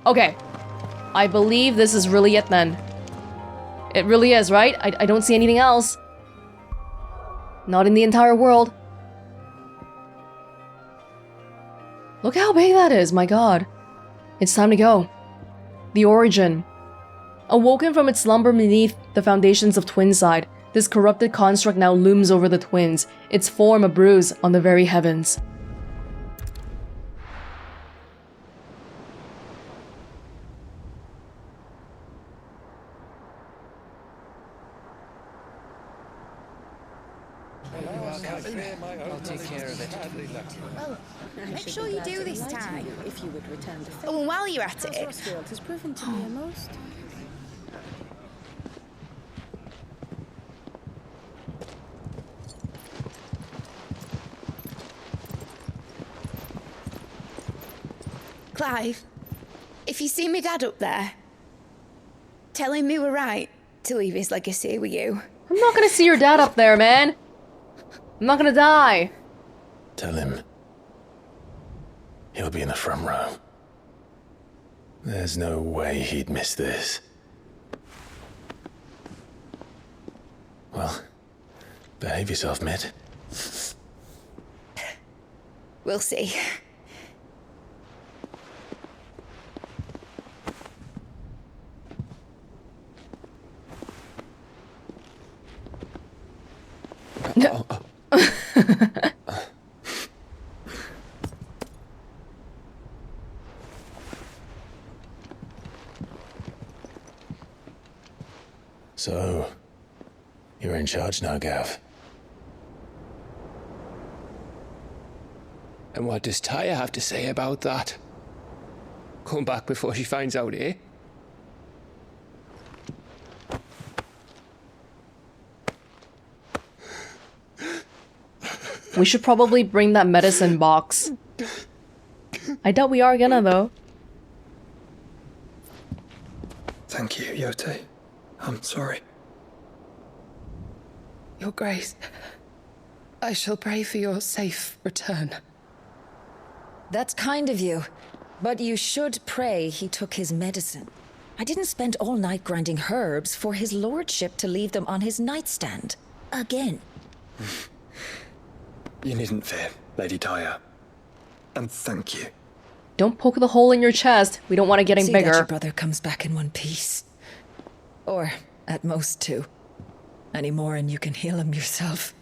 Okay. I believe this is really it then. It really is, right? I don't see anything else. Not in the entire world. Look how big that is, my god. It's time to go. The origin. Awoken from its slumber beneath the foundations of Twinside, this corrupted construct now looms over the twins, its form a bruise on the very heavens. I'll take care of it. Well, make sure you do this time. If you would return the favor. Oh, and while you're at it, Rosfield has proven to be a most... Clive, if you see me dad up there, tell him we were right to leave his legacy with you. I'm not gonna see your dad up there, man. I'm not gonna die. Tell him. He'll be in the front row. There's no way he'd miss this. Well, behave yourself, Mitt. We'll see. So, you're in charge now, Gav. And what does Tyre have to say about that? Come back before she finds out, eh? We should probably bring that medicine box. I doubt we are gonna, though. Thank you, Yote. I'm sorry. Your Grace, I shall pray for your safe return. That's kind of you. But you should pray he took his medicine. I didn't spend all night grinding herbs for his lordship to leave them on his nightstand. Again. You needn't fear, Lady Tyre. And thank you. Don't poke the hole in your chest. We don't want it getting See that bigger. your brother comes back in one piece. Or, at most, two. Any more and you can heal him yourself.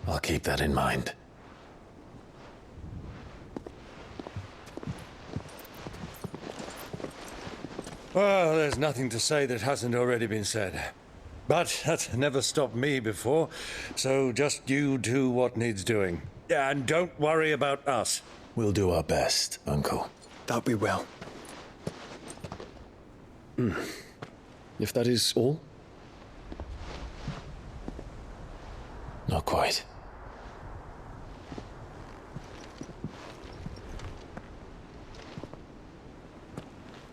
I'll keep that in mind. Well, there's nothing to say that hasn't already been said. But that's never stopped me before, so just you do what needs doing. And don't worry about us. We'll do our best, Uncle. That we will. If that is all? Not quite.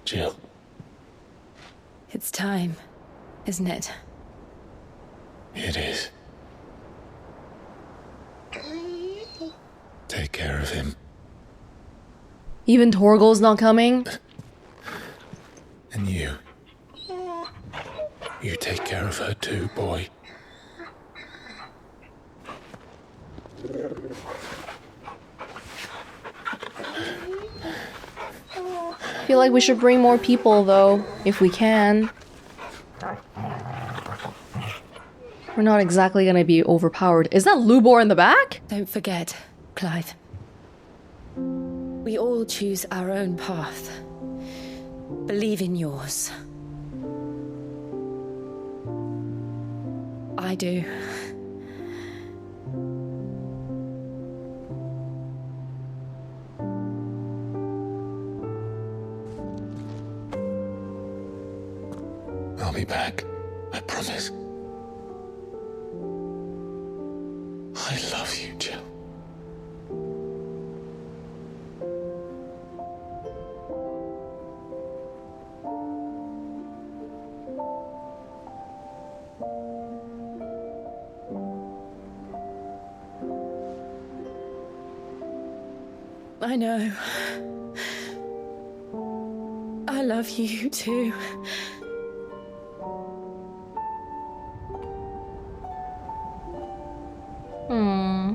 Jill. It's time, isn't it? It is. Take care of him. Even Torgal's not coming? And you. You take care of her too, boy. I feel like we should bring more people, though, if we can. We're not exactly gonna be overpowered. Is that Lubor in the back? Don't forget, Clive. We all choose our own path. Believe in yours. I do. I'll be back. I promise. I love you, Jill. I know. I love you too. Hmm.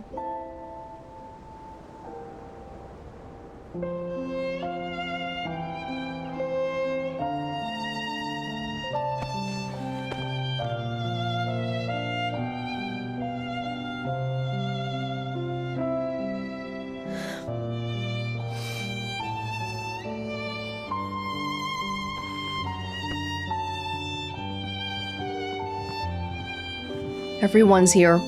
Everyone's here.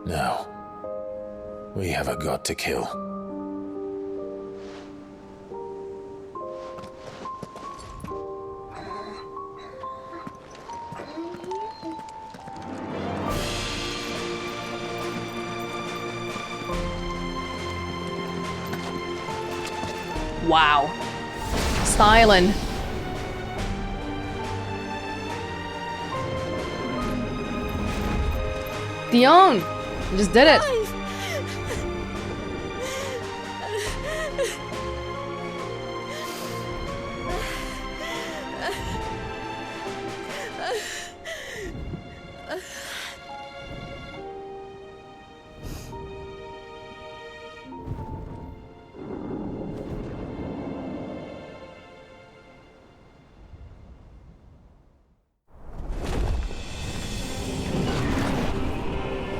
No. We have a god to kill. Wow. Styling. Dion! You just did it.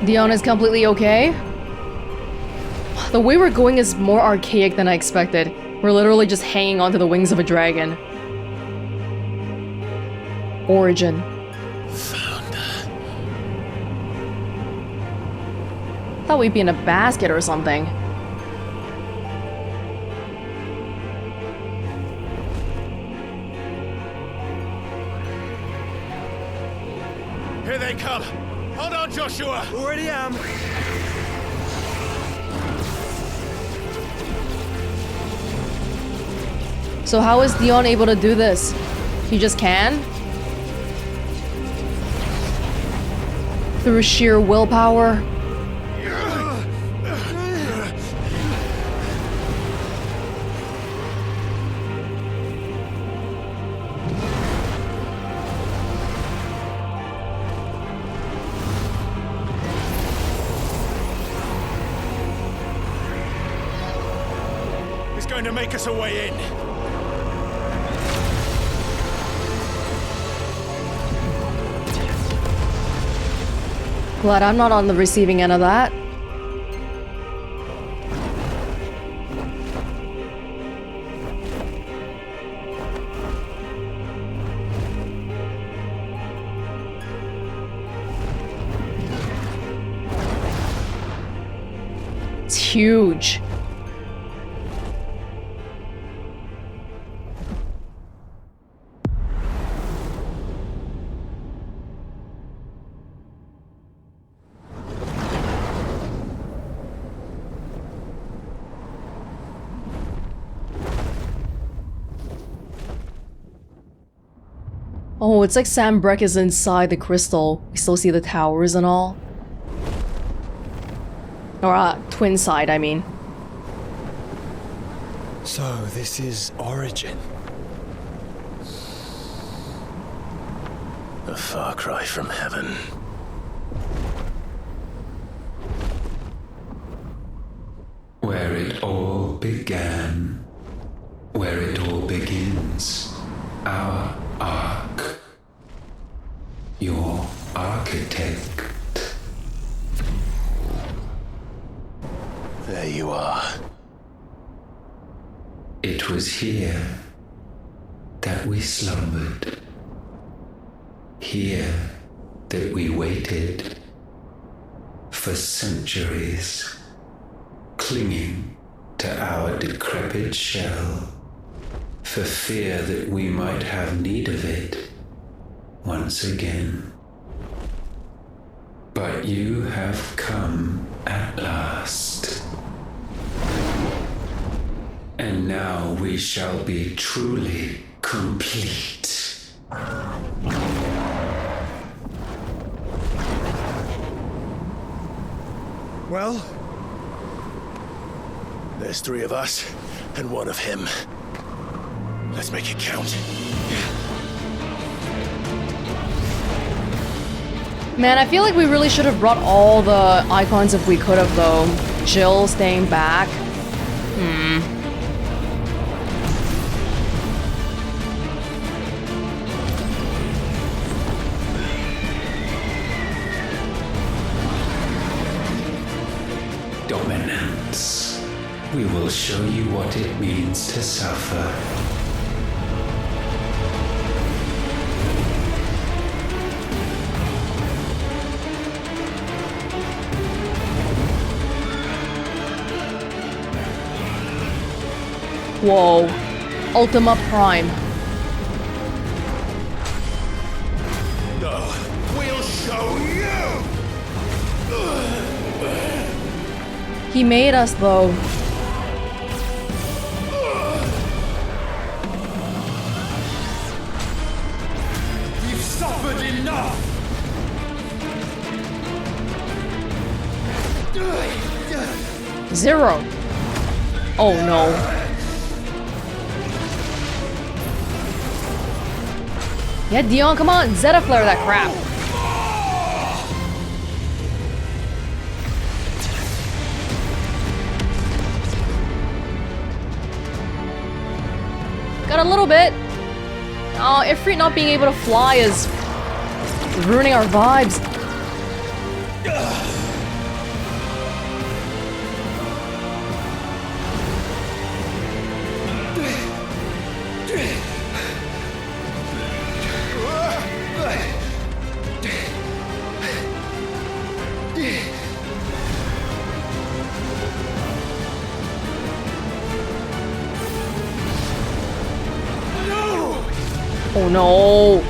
Dion is completely okay. The way we're going is more archaic than I expected. We're literally just hanging onto the wings of a dragon. Origin. Thought we'd be in a basket or something. Here they come! Hold on, Joshua! Already am! So how is Dion able to do this? He just can? Through sheer willpower? He's going to make us a way in. Glad I'm not on the receiving end of that. It's huge. Oh, it's like Sam Breck is inside the crystal. We still see the towers and all. Or, twin side, I mean. So, this is Origin. A far cry from heaven. Where it all began. Where it all begins. Our ark. Your architect. There you are. It was here that we slumbered. Here that we waited for centuries, clinging to our decrepit shell, for fear that we might have need of it once again. But you have come at last. And now we shall be truly complete. Well, there's 3 of us and 1 of him. Let's make it count. Man, I feel like we really should have brought all the icons if we could have, though. Jill staying back. Dominance. We will show you what it means to suffer. Whoa. Ultima Prime. No, we'll show you! He made us, though. You've suffered enough! 0. Oh no. Yeah, Dion, come on, Zeta Flare that crap. Got a little bit. Oh, Ifrit not being able to fly is ruining our vibes. Oh no!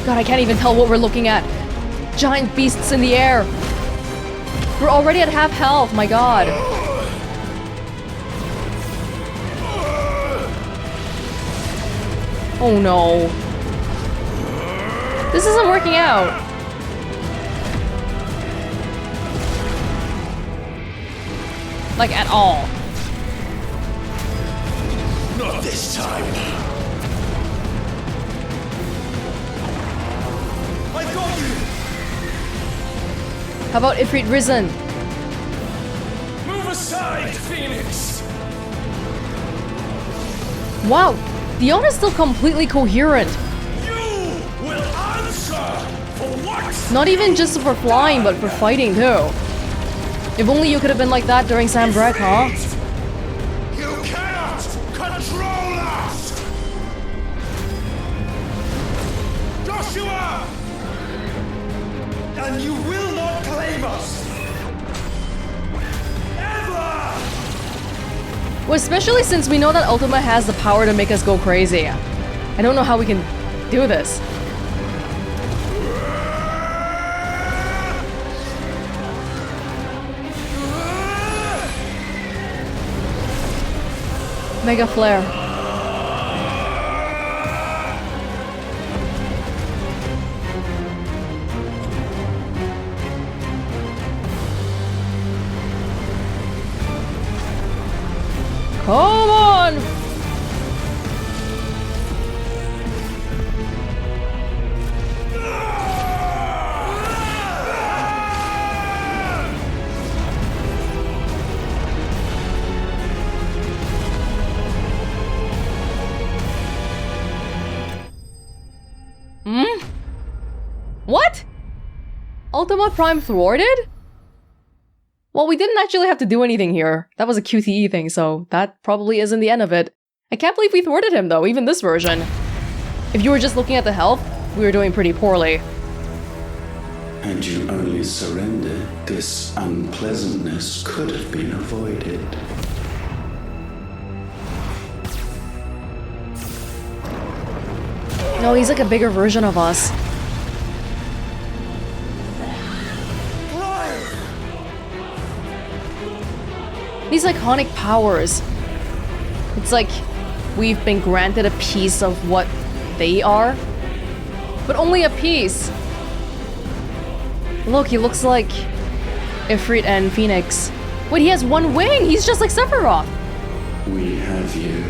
God, I can't even tell what we're looking at. Giant beasts in the air. We're already at half health, my god. Oh no. This isn't working out. Like, at all. Not this time. I got you! How about Ifrit Risen? Move aside, Phoenix! Wow, Dion is still completely coherent. You will answer for what? Not even just for flying, but for fighting too. If only you could have been like that during Sambrek, huh? You cannot control us! Joshua! And you will not claim us! Ever! Well, especially since we know that Ultima has the power to make us go crazy. I don't know how we can do this. Mega Flare. Come on! What? Ultima Prime thwarted? Well, we didn't actually have to do anything here. That was a QTE thing, so that probably isn't the end of it. I can't believe we thwarted him though, even this version. If you were just looking at the health, we were doing pretty poorly. Had you only surrendered, this unpleasantness could have been avoided. No, he's like a bigger version of us. These iconic powers. It's like we've been granted a piece of what they are, but only a piece. Look, he looks like Ifrit and Phoenix. Wait, he has one wing! He's just like Sephiroth! We have you.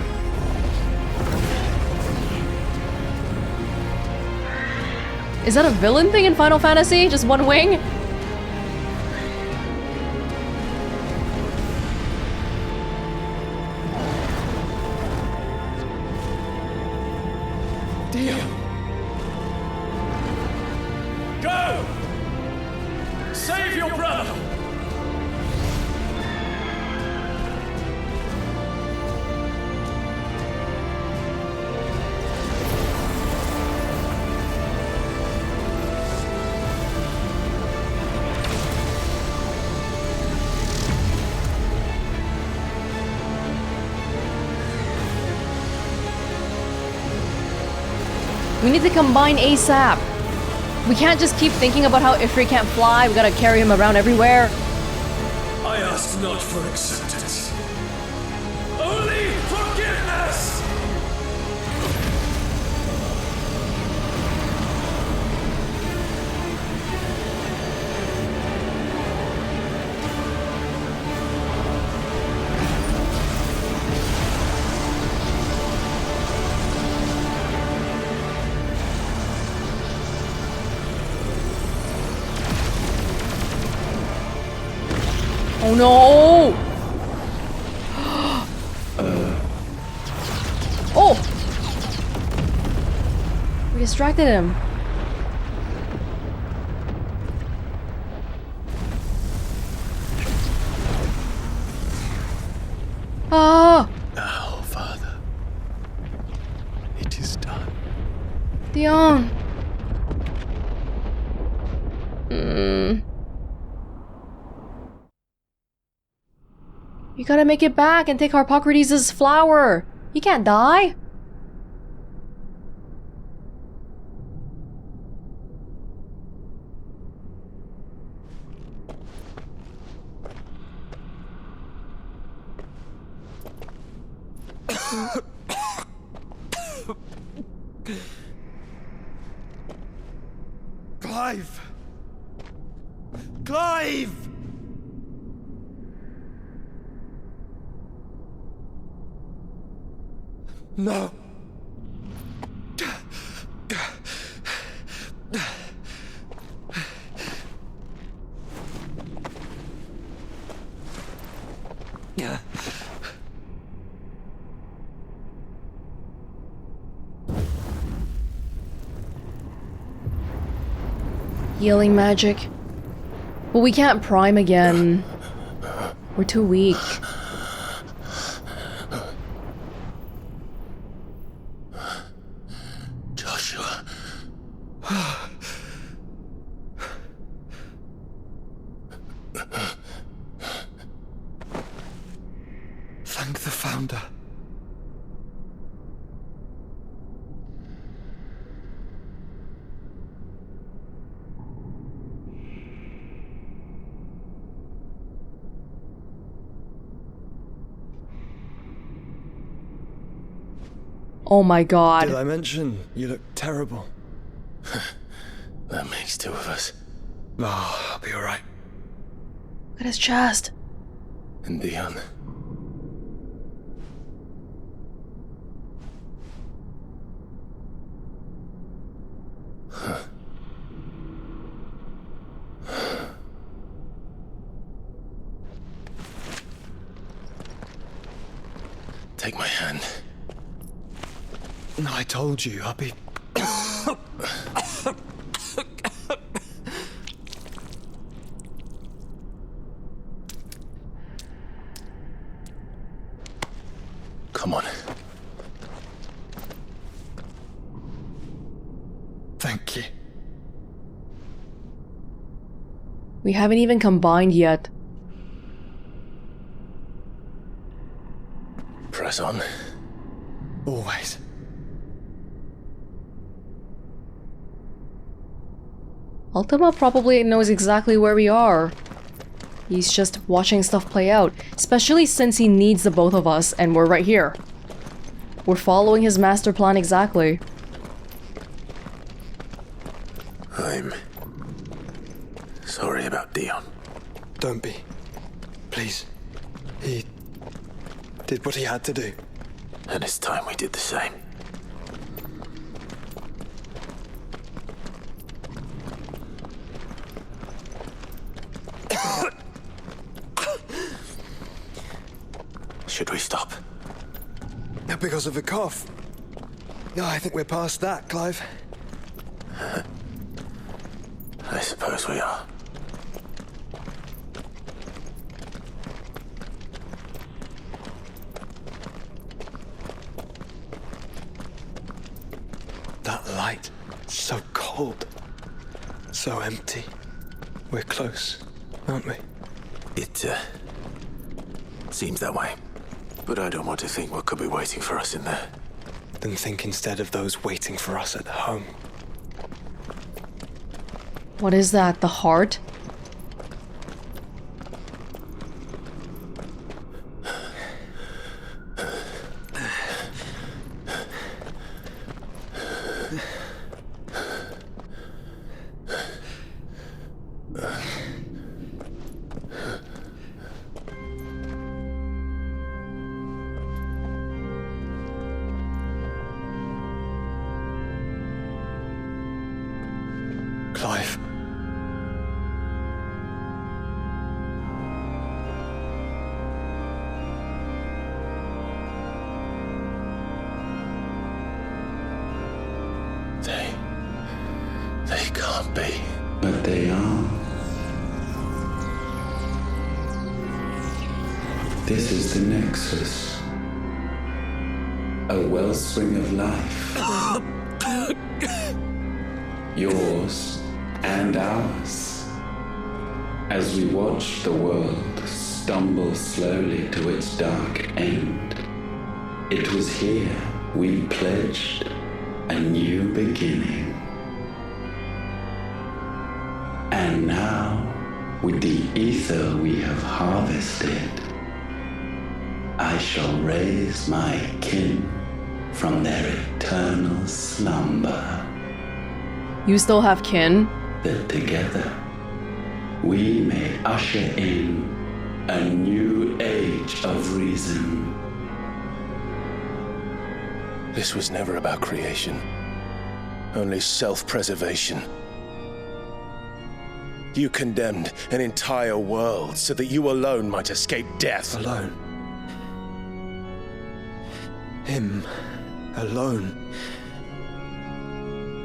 Is that a villain thing in Final Fantasy? Just one wing? Go! Save your brother! We need to combine ASAP. We can't just keep thinking about how Ifrit can't fly. We gotta carry him around everywhere. I ask not for acceptance. Only forgiveness! Oh no! Oh! We distracted him. Ah! Now, Father, it is done. Dion! You gotta make it back and take Harpocrates' flower. He can't die. Clive! Clive! No. Healing magic. But we can't prime again. We're too weak. Joshua. Thank the Founder. Oh my god. Did I mention you look terrible? That makes two of us. Oh, I'll be alright. Look at his chest. And Dion. Take my hand. I told you, I'll be... Come on. Thank you. We haven't even combined yet. Press on. Always. Ultima probably knows exactly where we are. He's just watching stuff play out, especially since he needs the both of us and we're right here. We're following his master plan exactly. I'm sorry about Dion. Don't be. Please. He did what he had to do. And it's time we did the same. Should we stop? Because of the cough. No, I think we're past that, Clive. I suppose we are. That light, so cold. So empty. We're close, aren't we? It, seems that way. But I don't want to think what could be waiting for us in there. Then think instead of those waiting for us at home. What is that? The heart? Clive. They can't be. But they are. This is the Nexus. A wellspring of life. Yours and ours. As we watch the world stumble slowly to its dark end, it was here we pledged a new beginning. And now, with the aether we have harvested, I shall raise my kin from their eternal slumber. You still have kin? That together, we may usher in a new age of reason. This was never about creation. Only self-preservation. You condemned an entire world so that you alone might escape death. Alone. Him. Alone.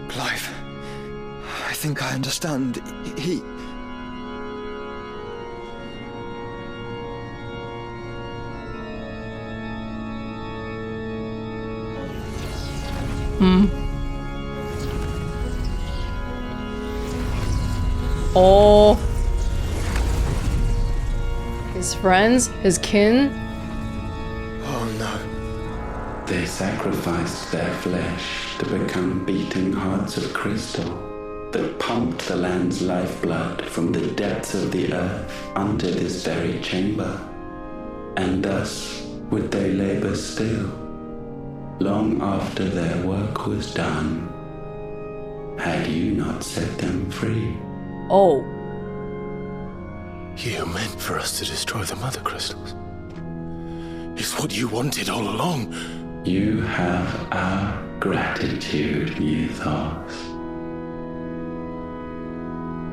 Clive. I think I understand. He... Oh. His friends? His kin? Oh no. They sacrificed their flesh to become beating hearts of crystal that pumped the land's lifeblood from the depths of the earth unto this very chamber. And thus would they labor still, long after their work was done, had you not set them free. Oh. You meant for us to destroy the Mothercrystals. It's what you wanted all along. You have our gratitude, Mythos.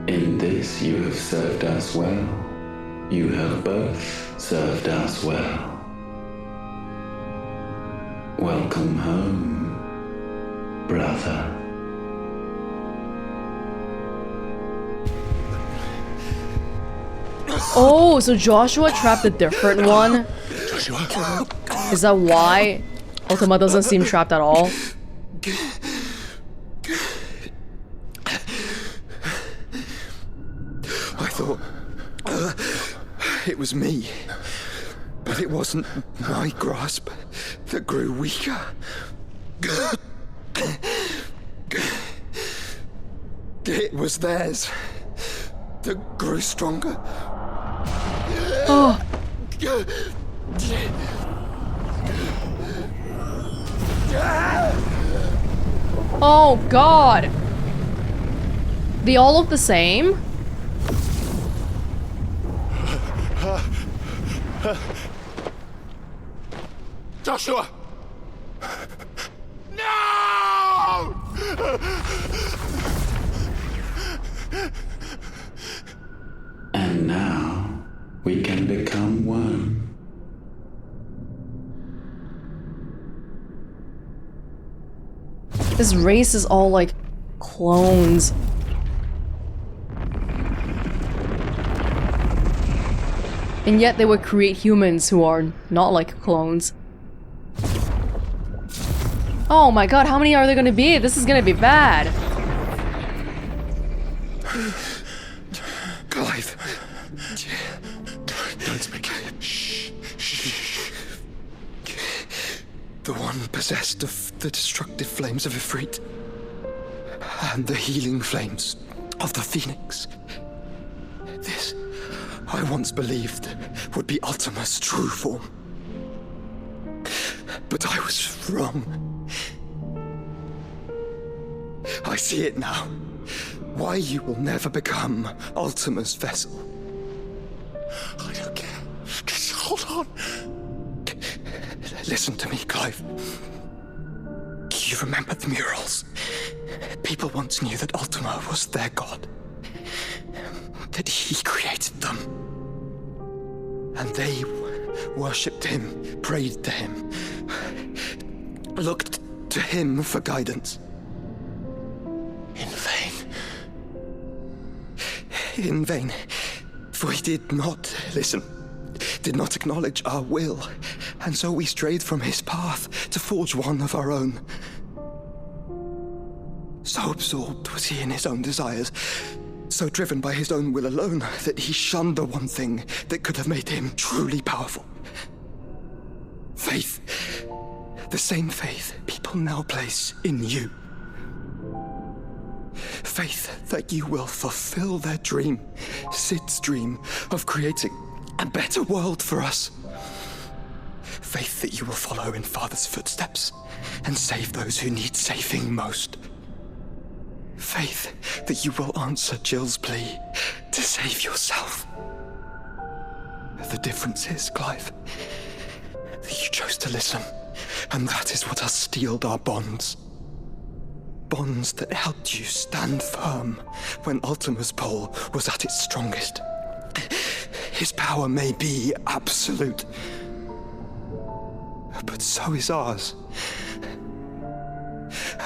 In this you have served us well. You have both served us well. Welcome home, brother. Oh, so Joshua trapped a different one? Joshua? Is that why Ultima doesn't seem trapped at all? I thought... it was me. But it wasn't my grasp that grew weaker. It was theirs that grew stronger. Oh. Oh god! They all look the same? Joshua! No! And now we can become one. This race is all like clones. And yet they would create humans who are not like clones. Oh my god, how many are there gonna be? This is gonna be bad. Clive. Don't speak. Shh. The one possessed of the destructive flames of Ifrit and the healing flames of the Phoenix. This, I once believed, would be Ultima's true form. But I was wrong. I see it now. Why you will never become Ultima's vessel. I don't care. Just hold on. Listen to me, Clive. You remember the murals? People once knew that Ultima was their god. That he created them. And they worshipped him, prayed to him, looked to him for guidance. In vain. In vain. For he did not listen, did not acknowledge our will, and so we strayed from his path to forge one of our own. So absorbed was he in his own desires, so driven by his own will alone, that he shunned the one thing that could have made him truly powerful. Faith. The same faith people now place in you. Faith that you will fulfill their dream, Sid's dream, of creating a better world for us. Faith that you will follow in Father's footsteps and save those who need saving most. Faith that you will answer Jill's plea to save yourself. The difference is, Clive, that you chose to listen, and that is what has steeled our bonds. Bonds that helped you stand firm when Ultima's pull was at its strongest. His power may be absolute, but so is ours.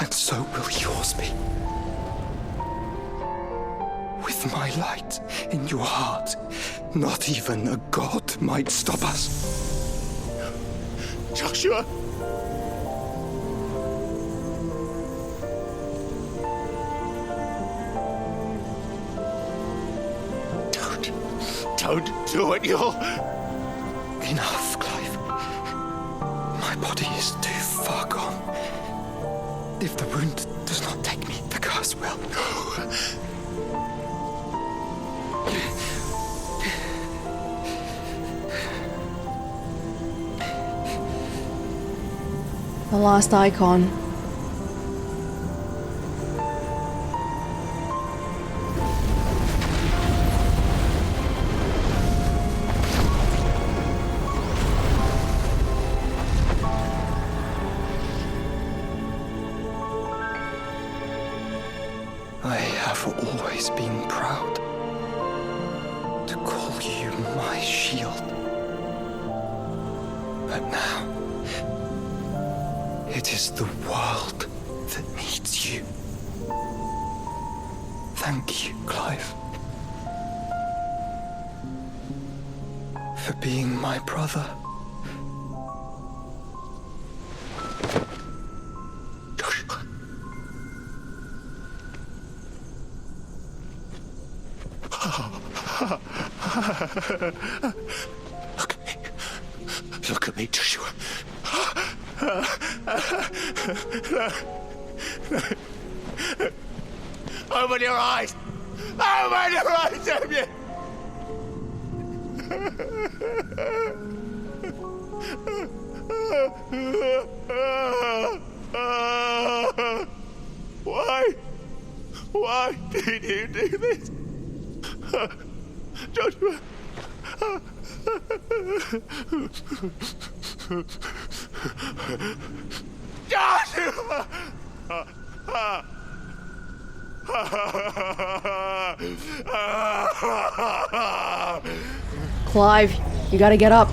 And so will yours be. With my light in your heart, not even a god might stop us. Joshua! Don't do it, you'll... Enough, Clive. My body is too far gone. If the wound does not take me, the curse will. The last Eikon. I have always been proud to call you my shield. But now, it is the world that needs you. Thank you, Clive, for being my brother. Look at me, Joshua. I Open your eyes! Open your eyes, Damien! Why? Why did you do this? Joshua! Joshua! Clive, you gotta get up.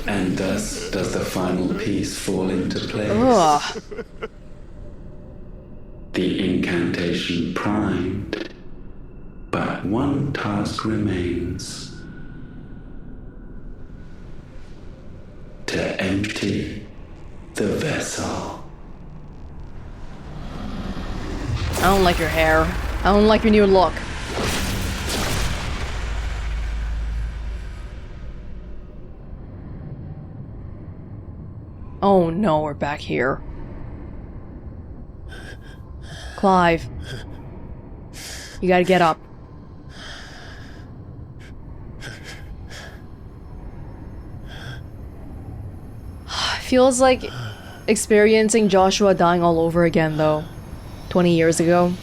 And thus does the final piece fall into place. Ugh. The incantation primed, but one task remains. To empty the vessel. I don't like your hair. I don't like your new look. Oh no, we're back here. Clive. You gotta get up. Feels like experiencing Joshua dying all over again though. 20 years ago.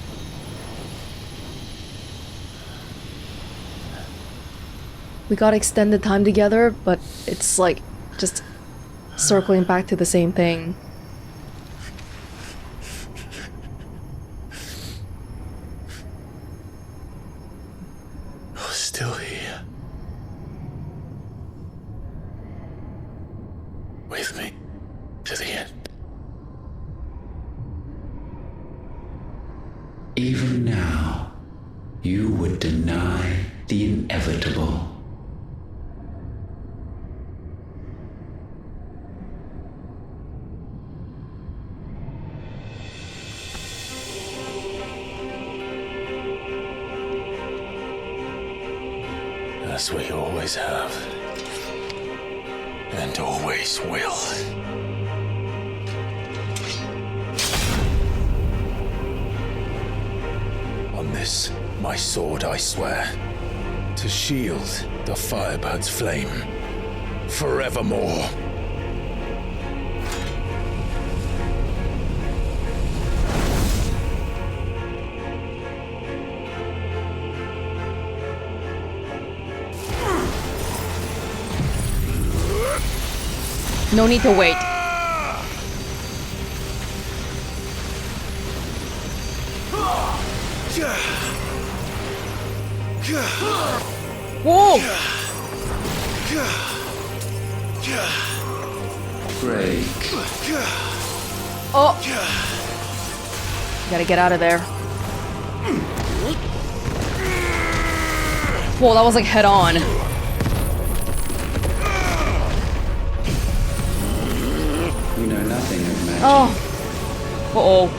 We got extended time together, but it's like just circling back to the same thing. You're still here. With me to the end. Even now, you would deny the inevitable. As we always have. And always will. On this, my sword, I swear, to shield the Firebird's flame forevermore. No need to wait. Whoa! Break. Oh! Gotta get out of there. Whoa, that was like head on. You know nothing of magic. Oh. Uh-oh.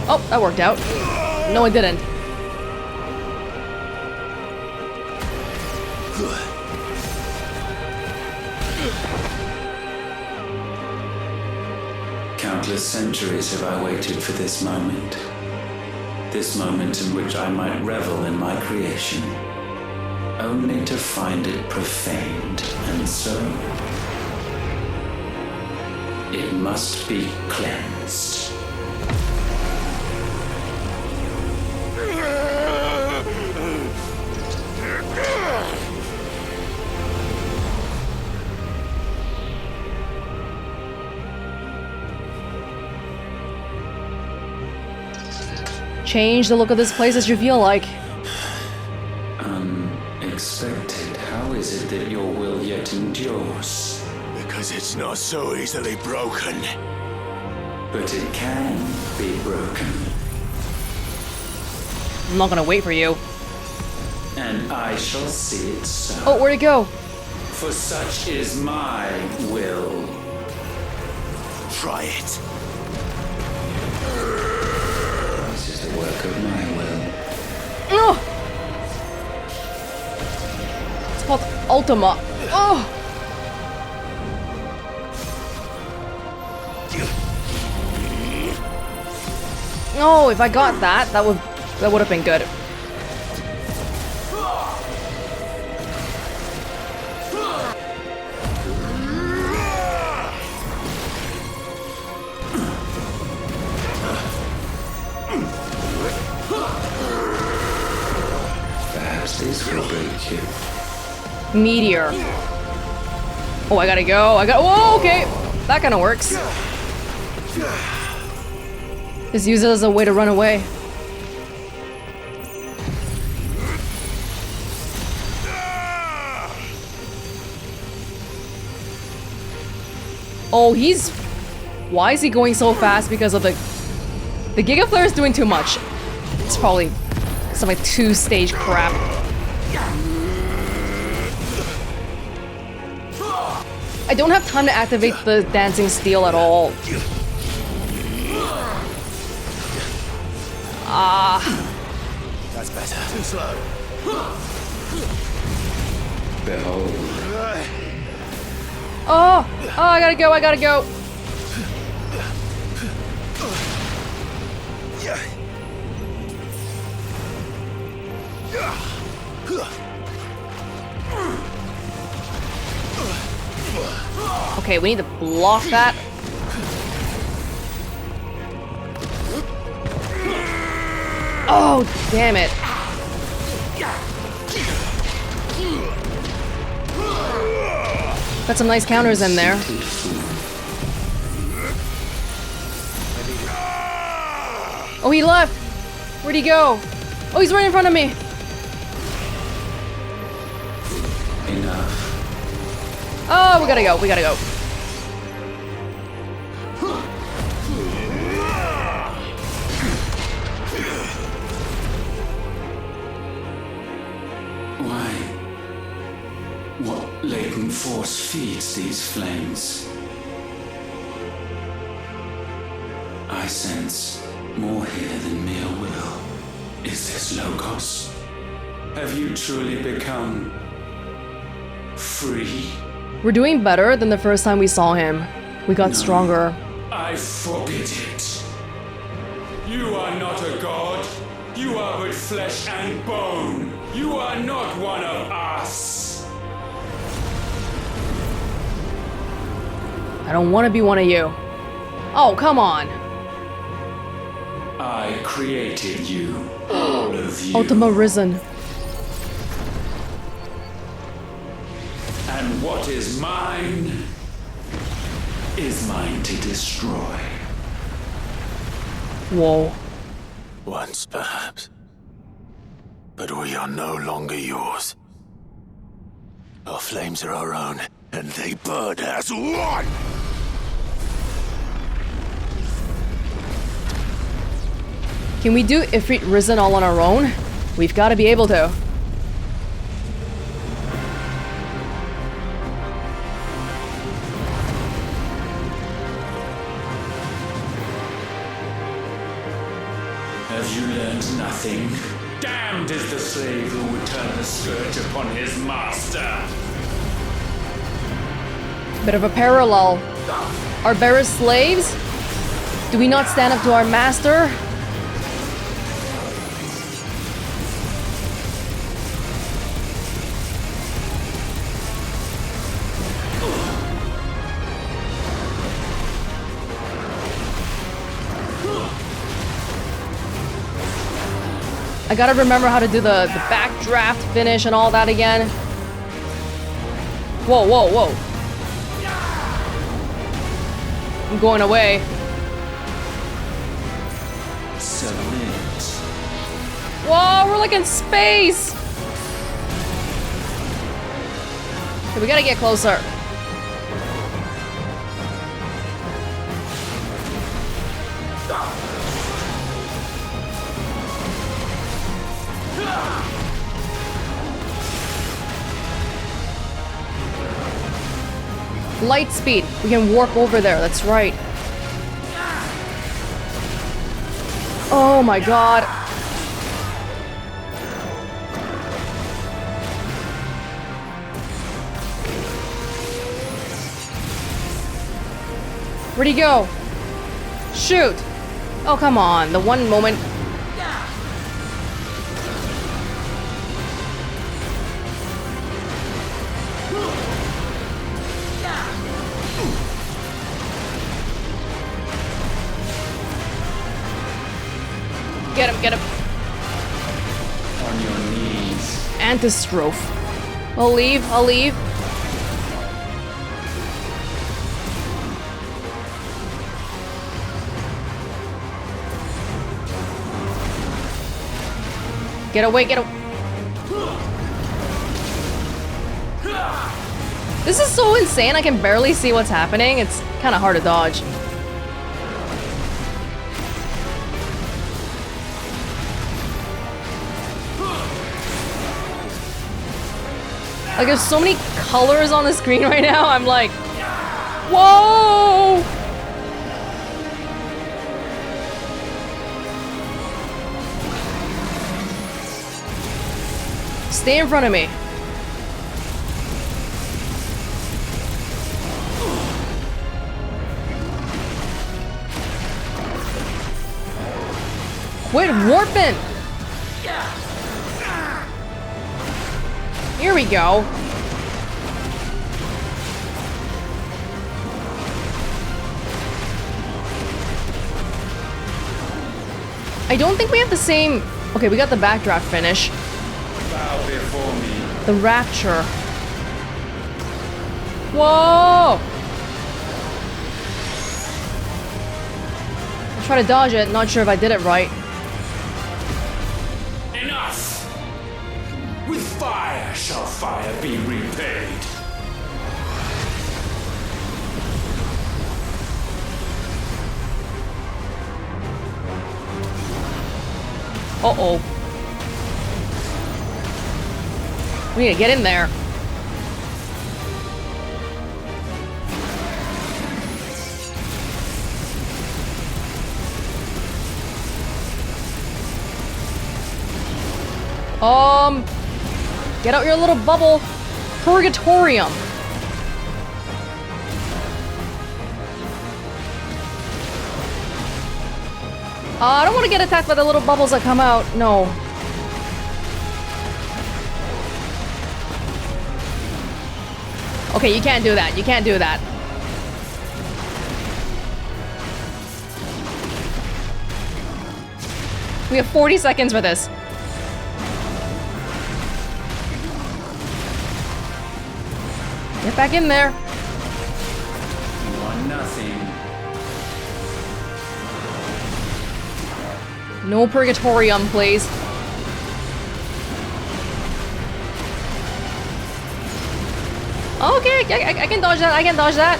Oh, that worked out. No, it didn't. Countless centuries have I waited for this moment. This moment in which I might revel in my creation. Only to find it profaned, and so it must be cleansed. Change the look of this place as you feel like. Unexpected. How is it that your will yet endures? Because it's not so easily broken. But it can be broken. I'm not gonna wait for you. And I shall see it so. Oh, where'd it go? For such is my will. Try it. This is the work of my will. Oh! It's called Ultima. Oh! Oh, if I got that, that would have been good. Perhaps this will break you. Meteor. Oh, I gotta go. Whoa, okay. That kind of works. Just use it as a way to run away. Oh, why is he going so fast? Because of the Giga Flare is doing too much. It's probably some like 2-stage crap. I don't have time to activate the dancing steel at all. That's better. Too slow. Behold. Oh, I gotta go. Okay, we need to block that. Oh, damn it. Got some nice counters in there. Oh, he left. Where'd he go? Oh, he's right in front of me. Enough. Oh, we gotta go. Why? What latent force feeds these flames? I sense more here than mere will. Is this Logos? Have you truly become free? We're doing better than the first time we saw him. We got stronger. I forbid it. You are not a god. You are but flesh and bone. You are not one of us. I don't want to be one of you. Oh, come on. I created you. All of you. Ultima risen. And what is mine to destroy. Whoa. Once, perhaps. But we are no longer yours. Our flames are our own, and they burn as one! Can we do Ifrit Risen all on our own? We've got to be able to. Have you learned nothing? Damned is the slave who would turn the scourge upon his master. Bit of a parallel. Are bearers slaves? Do we not stand up to our master? I gotta remember how to do the backdraft finish and all that again. Whoa, whoa, whoa. I'm going away. Submit. Whoa, we're like in space! Okay, we gotta get closer. Light speed. We can warp over there, that's right. Oh my god. Where'd he go? Shoot. Oh, come on. The one moment. Get him, get him. On your knees. Antistrophe. I'll leave, I'll leave. Get away, get away. This is so insane, I can barely see what's happening. It's kind of hard to dodge. Like, there's so many colors on the screen right now, I'm like, whoa! Stay in front of me. Quit warping! Here we go. I don't think we have the same... Okay, we got the backdraft finish. Bow before me. The rapture. Whoa! I'll try to dodge it, not sure if I did it right. Enough! With fire shall fire be repaid. Uh-oh. We need to get in there. Get out your little bubble. Purgatorium. I don't want to get attacked by the little bubbles that come out. No. Okay, you can't do that. You can't do that. We have 40 seconds for this. Get back in there. You are nothing. No purgatorium, please. Okay, I can dodge that. I can dodge that.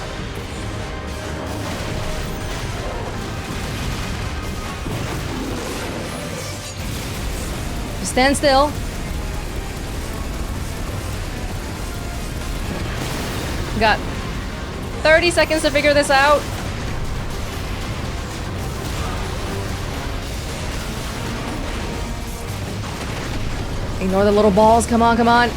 Stand still. Got 30 seconds to figure this out. Ignore the little balls. Come on, come on.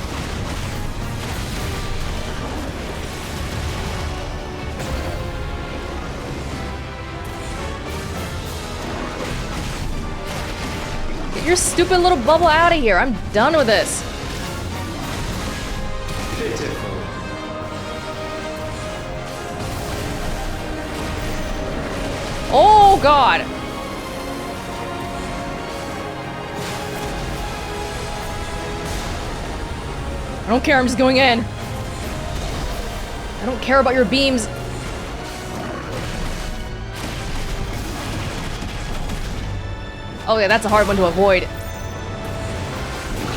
Get your stupid little bubble out of here. I'm done with this. Pitiful. Oh, God. I don't care, I'm just going in. I don't care about your beams. Oh yeah, that's a hard one to avoid.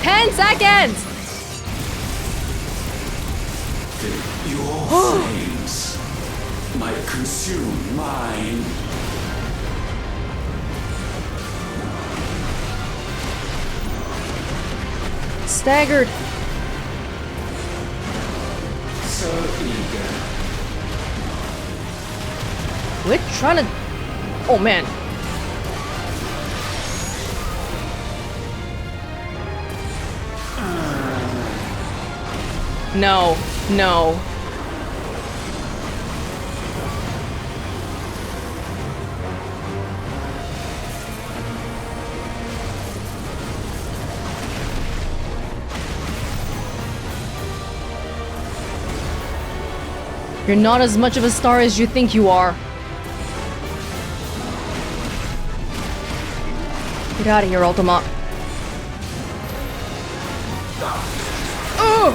10 seconds! Your flames might consume mine. Staggered. So eager. Quit trying to... Oh, man. No. No. You're not as much of a star as you think you are. Get out of here, Ultima. Oh!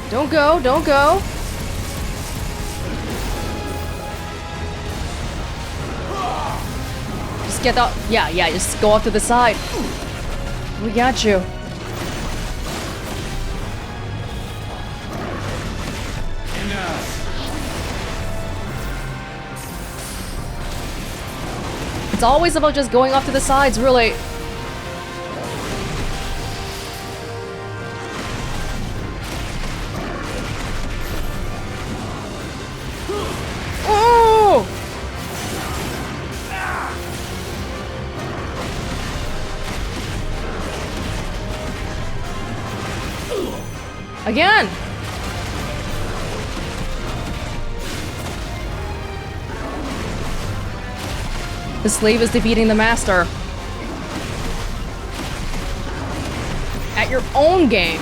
Don't go, don't go. Just get up. Yeah, just go off to the side. We got you. It's always about just going off to the sides, really. Oh! Again! The slave is defeating the master. At your own game.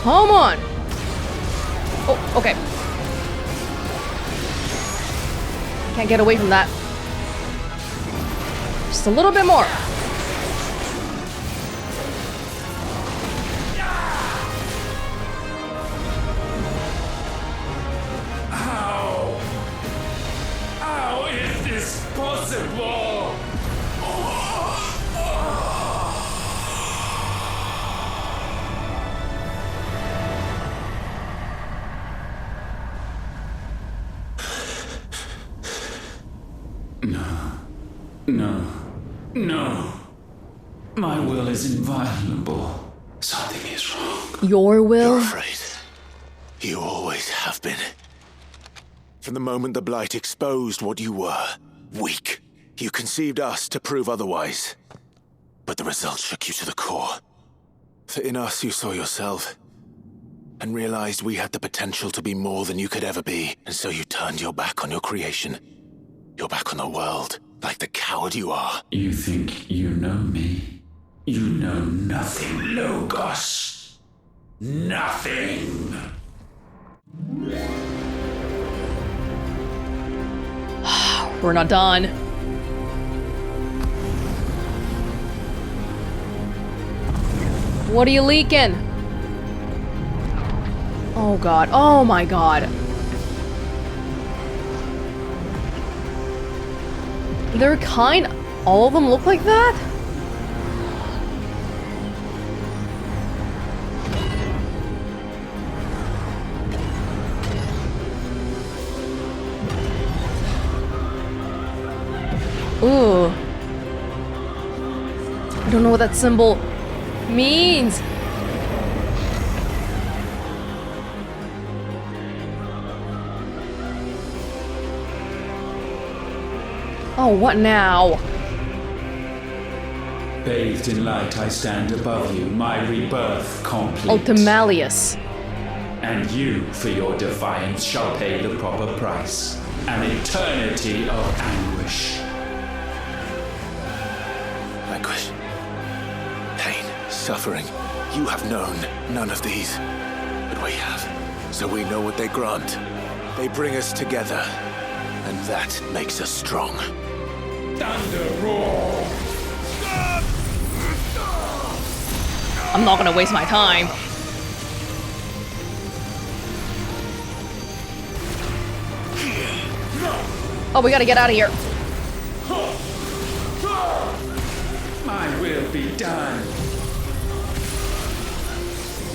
Come on! Oh, okay. Can't get away from that. Just a little bit more. How is this possible? No. My will is inviolable. Something is wrong. Your will? You're afraid. You always have been. From the moment the Blight exposed what you were, weak, you conceived us to prove otherwise. But the result shook you to the core. For in us you saw yourself, and realized we had the potential to be more than you could ever be, and so you turned your back on your creation. Your back on the world, like the coward you are. You think you know me? You know nothing, Logos. Nothing. We're not done. What are you leaking? Oh god. Oh my god. They're kind... All of them look like that? Ooh. I don't know what that symbol means. Oh, what now? Bathed in light, I stand above you, my rebirth complete. Ultimalius. And you, for your defiance, shall pay the proper price. An eternity of anguish. Anguish. Pain. Suffering. You have known none of these. But we have. So we know what they grant. They bring us together. And that makes us strong. Thunder roar! I'm not gonna waste my time. Oh, we gotta get out of here. My will be done.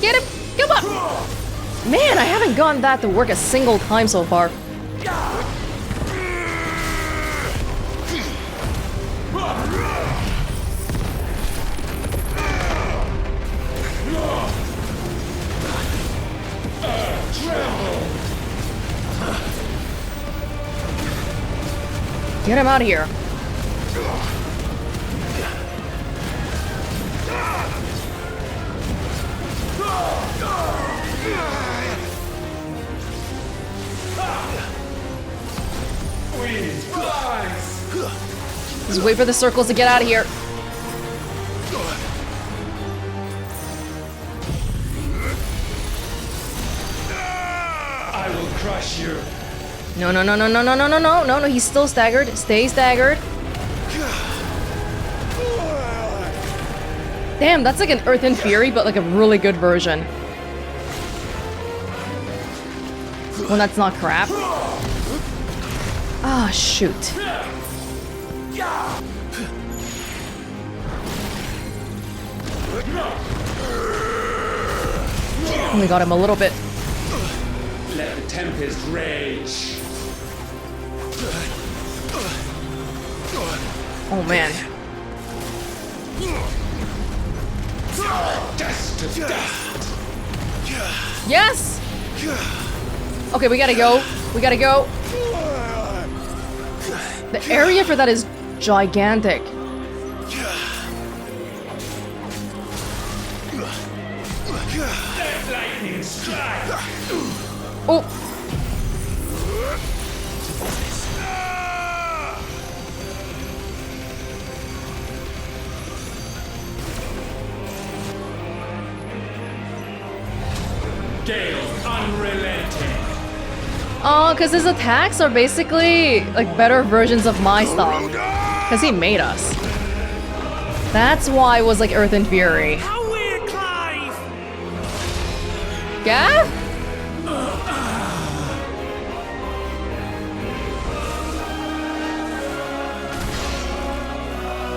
Get him! Come on! Man, I haven't gotten that to work a single time so far. Get him out of here. Just wait for the circles to get out of here. I will crush you. No, no, no, no, no, no, no, no, no, no, no, he's still staggered. Stay staggered. Damn, that's like an Earth and Fury, but like a really good version. Well, that's not crap. Ah, shoot. Only got him a little bit. Let the tempest rage. Oh man. Dust to dust. Yes! Okay, we gotta go. We gotta go. The area for that is gigantic. Lightning strike. Oh! Gale unrelenting. Oh, because his attacks are basically like better versions of my stuff. Because he made us. That's why it was like Earth and Fury. How weird, Clive! Gav?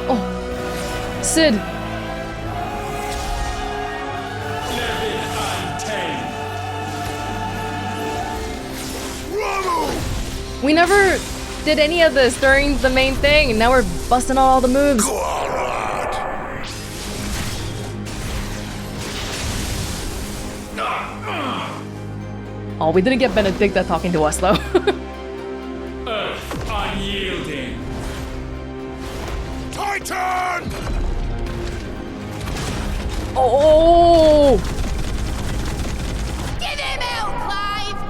Oh. Sid. We never did any of this during the main thing, and now we're busting out all the moves. Oh, we didn't get Benedicta talking to us, though. Earth unyielding. Titan! Oh! Get him out, Clive!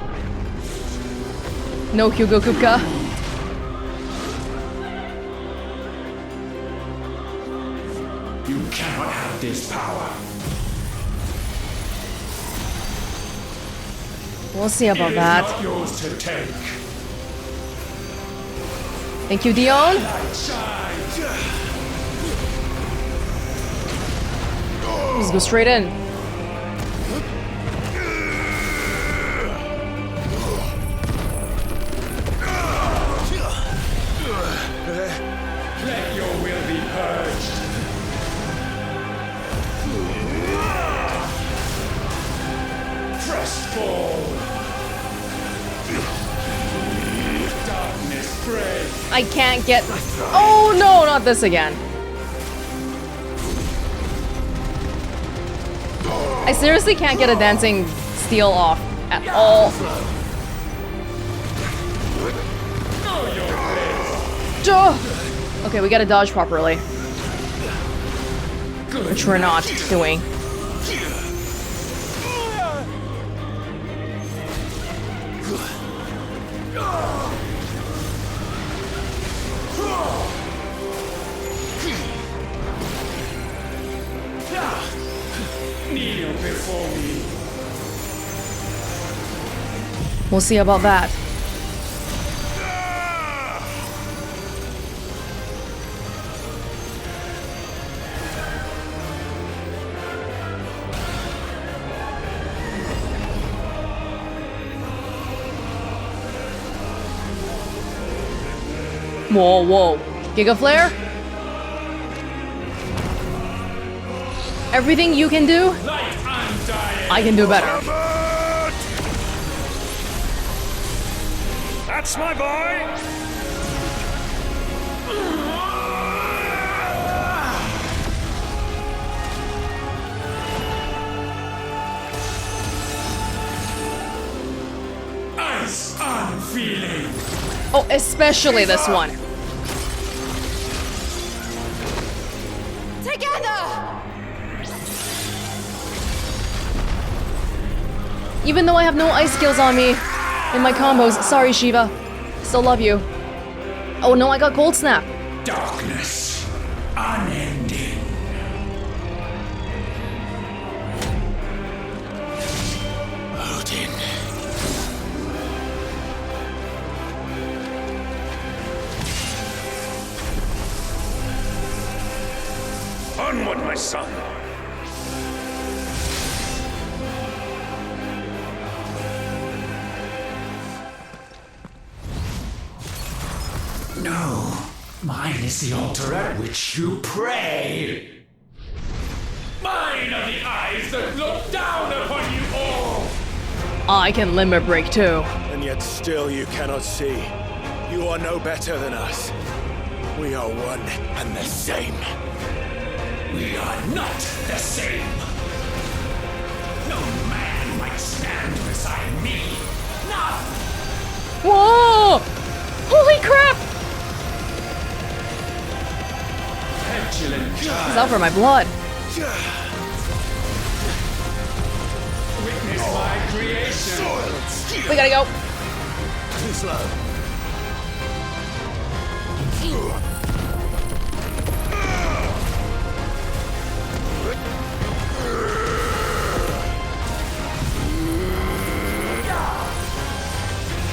No, Hugo Kupka. You cannot have this power. We'll see about It is that. not yours to take. Thank you, Dion. Just go straight in. Let your will be purged. Frostfall. Darkness break. I can't get... Oh no, not this again. I seriously can't get a dancing steel off at all. Duh. Okay, we gotta dodge properly. Which we're not doing. Kneel before me. We'll see about that. Whoa, whoa. Giga Flare? Everything you can do, I can do better. That's my boy! Ice unfeeling. Oh, especially this one. Together! Even though I have no ice skills on me in my combos. Sorry, Shiva. Still love you. Oh no, I got Cold Snap. Darkness, unending. Odin. Onward, my son. No, mine is the altar at which you pray. Mine are the eyes that look down upon you all. I can limit break too. And yet still you cannot see. You are no better than us. We are one and the same. We are not the same. No man might stand beside me. Not. Whoa! Holy crap! Petulant He's child. out for my blood. Witness my creation. We gotta go. Too slow.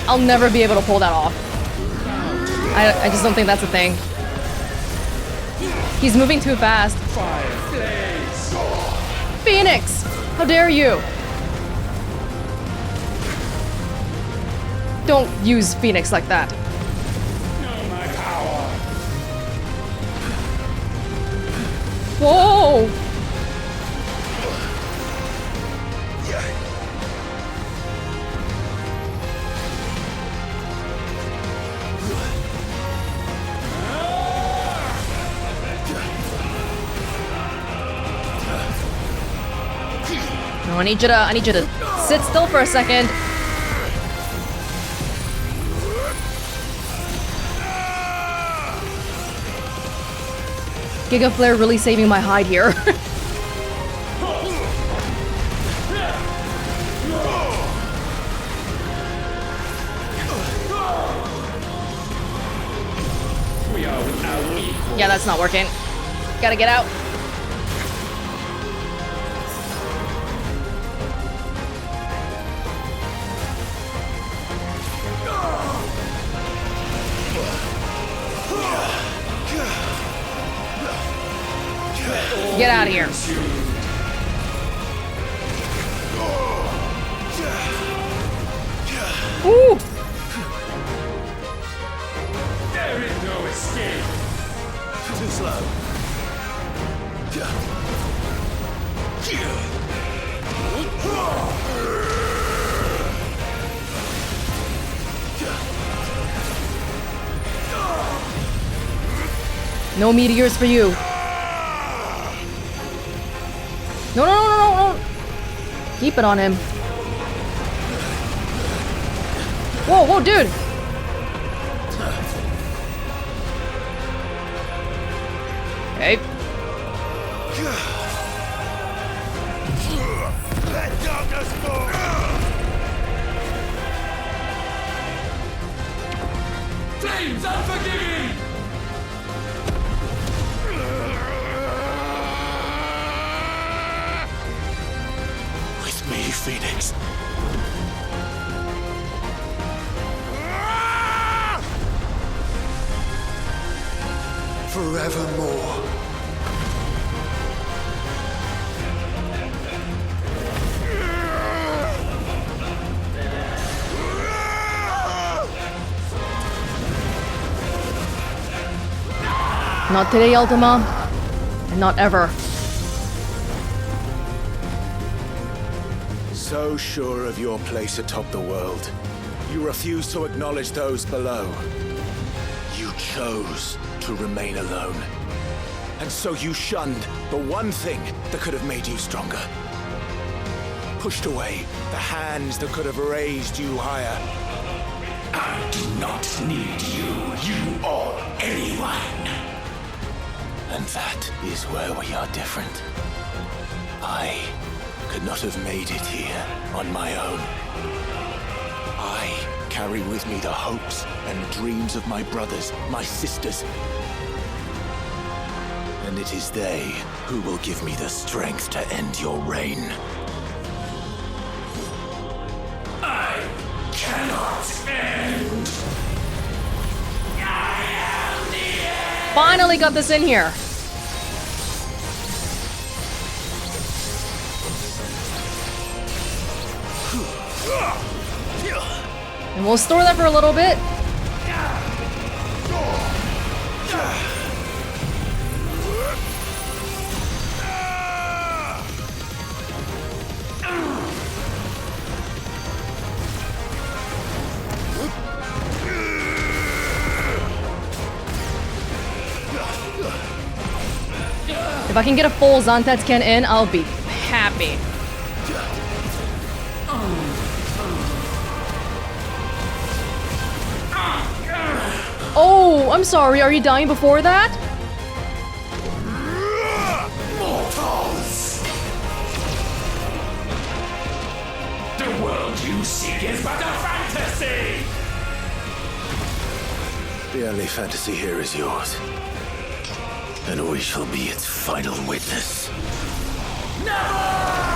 I'll never be able to pull that off. I just don't think that's a thing. He's moving too fast. Phoenix! How dare you? Don't use Phoenix like that. Know my power. Whoa! No, I need you to sit still for a second. Giga Flare really saving my hide here. Yeah, that's not working. Gotta get out. Get out of here. Ooh. There is no escape. Too slow. No meteors for you. No, no, no, no, no, no. Keep it on him. Whoa, whoa, dude. Okay. Let darkness fall. Flames unforgiving. With me, Phoenix. Forevermore. Not today, Ultima. And not ever. So sure of your place atop the world, you refuse to acknowledge those below. You chose to remain alone. And so you shunned the one thing that could have made you stronger. Pushed away the hands that could have raised you higher. I do not need you or anyone. And that is where we are different. I could not have made it here on my own. I carry with me the hopes and dreams of my brothers, my sisters. And it is they who will give me the strength to end your reign. I cannot end. I am the end. Finally got this in here. And we'll store that for a little bit. If I can get a full Zantetsuken in, I'll be happy. Oh, I'm sorry. Are you dying before that? Mortals! The world you seek is but a fantasy! The only fantasy here is yours. And we shall be its final witness. Never!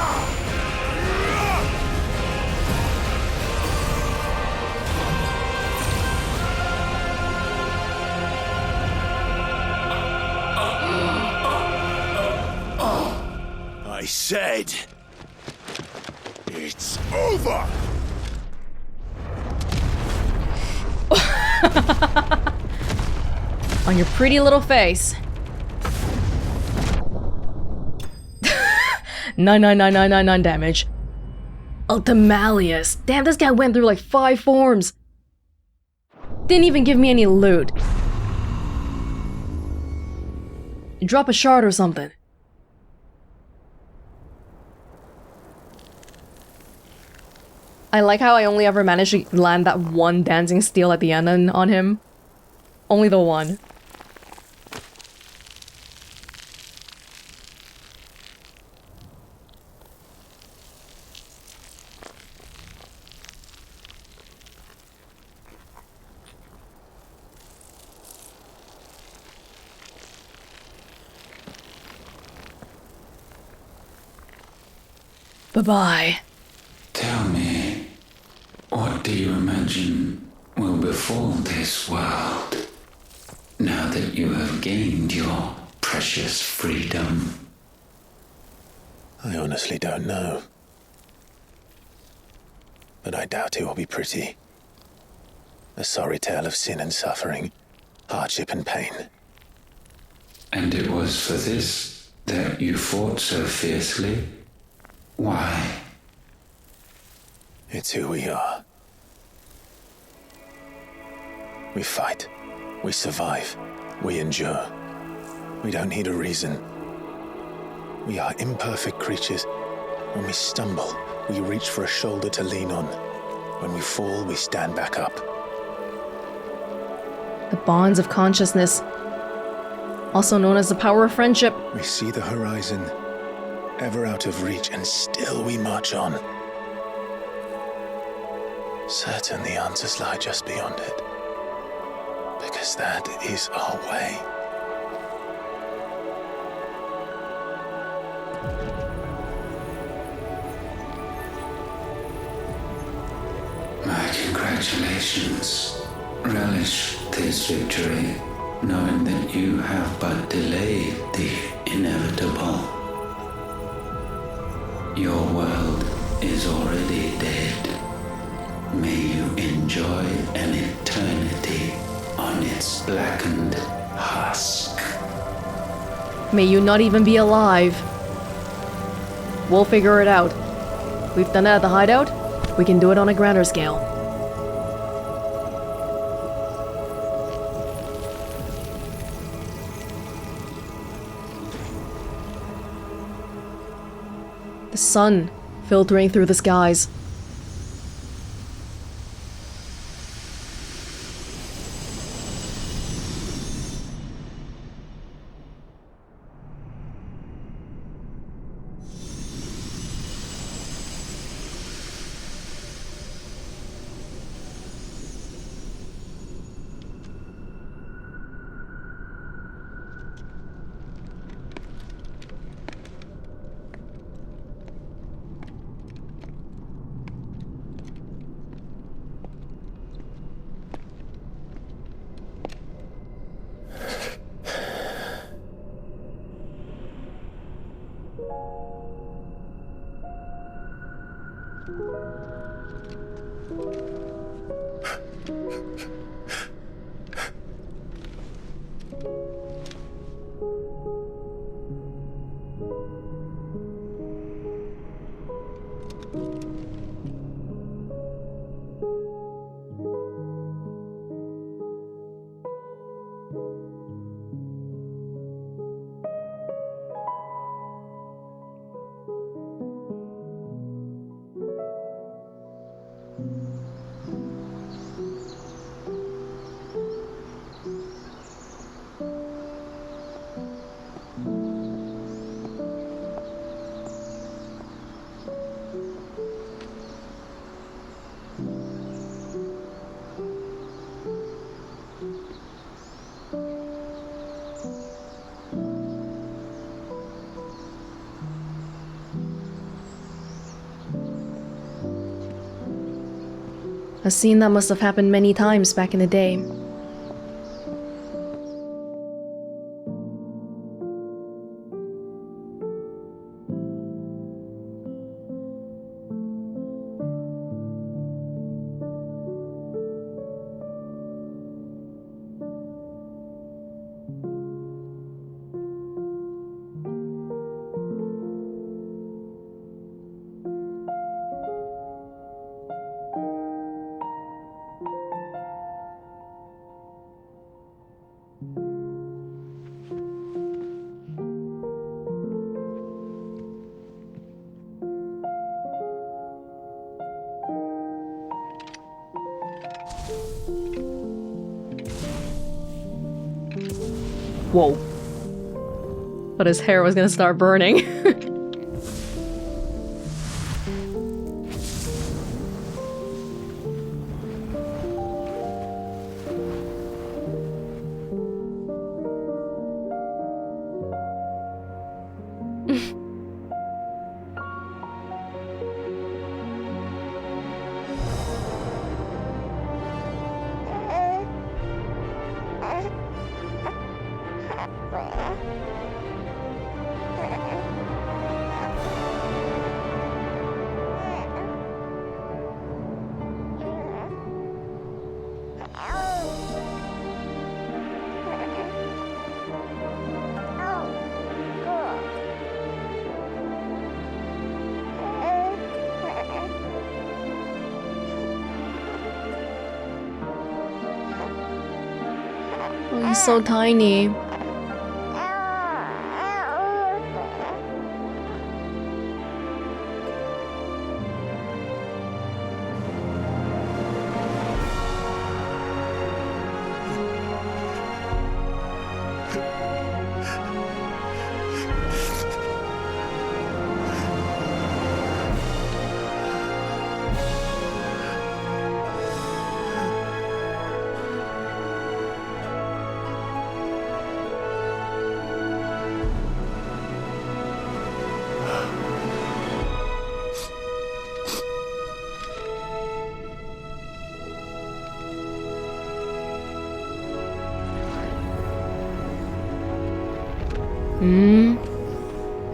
I said, it's over! On your pretty little face. 99999 damage. Ultimalius. Damn, this guy went through like 5 forms. Didn't even give me any loot. Drop a shard or something. I like how I only ever managed to land that one dancing steel at the end on him. Only the one. Bye-bye. Tell me, what do you imagine will befall this world now that you have gained your precious freedom? I honestly don't know. But I doubt it will be pretty. A sorry tale of sin and suffering, hardship and pain. And it was for this that you fought so fiercely? Why? It's who we are. We fight. We survive. We endure. We don't need a reason. We are imperfect creatures. When we stumble, we reach for a shoulder to lean on. When we fall, we stand back up. The bonds of consciousness. Also known as the power of friendship. We see the horizon, ever out of reach, and still we march on. Certain the answers lie just beyond it. Because that is our way. My congratulations. Relish this victory, knowing that you have but delayed the inevitable. Your world is already dead. May you enjoy an eternity on its blackened husk. May you not even be alive. We'll figure it out. We've done it at the hideout. We can do it on a grander scale. The sun filtering through the skies. A scene that must have happened many times back in the day. Whoa. But his hair was gonna start burning. Oh, he's so tiny.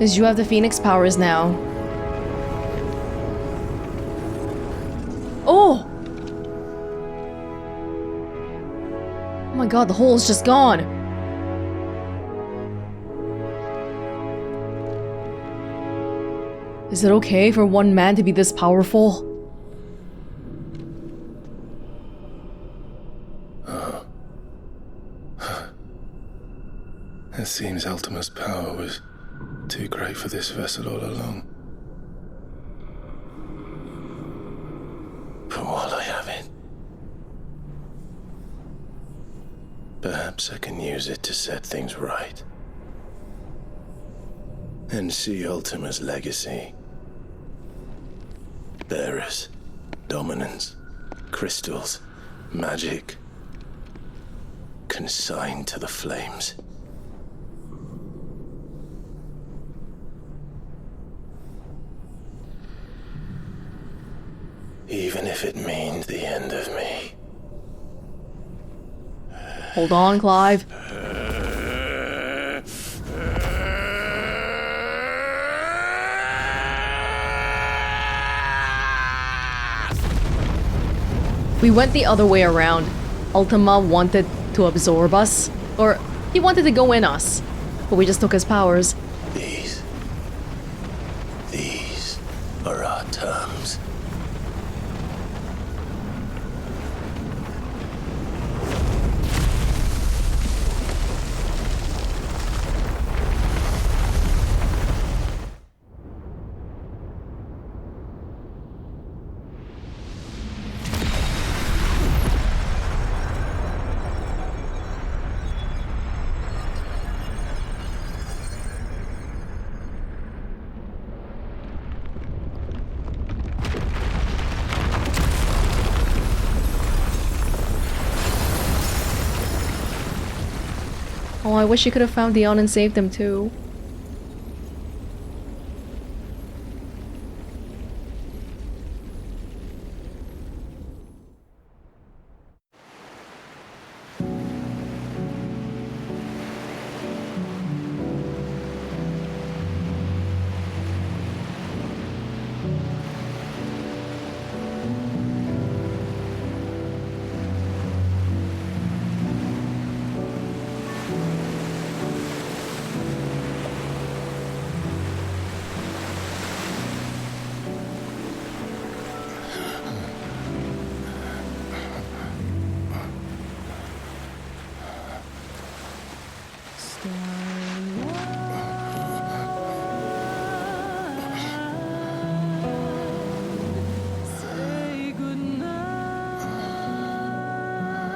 Because you have the Phoenix powers now. Oh! Oh my god, the hole is just gone. Is it okay for one man to be this powerful? It seems Ultima's power was too great for this vessel all along. But while I have it, perhaps I can use it to set things right. And see Ultima's legacy. Bearers, dominance, crystals, magic, consigned to the flames. Even if it means the end of me. Hold on, Clive. We went the other way around. Ultima wanted to absorb us, or he wanted to go in us, but we just took his powers. These are our terms. Oh, I wish you could have found Dion and saved him too.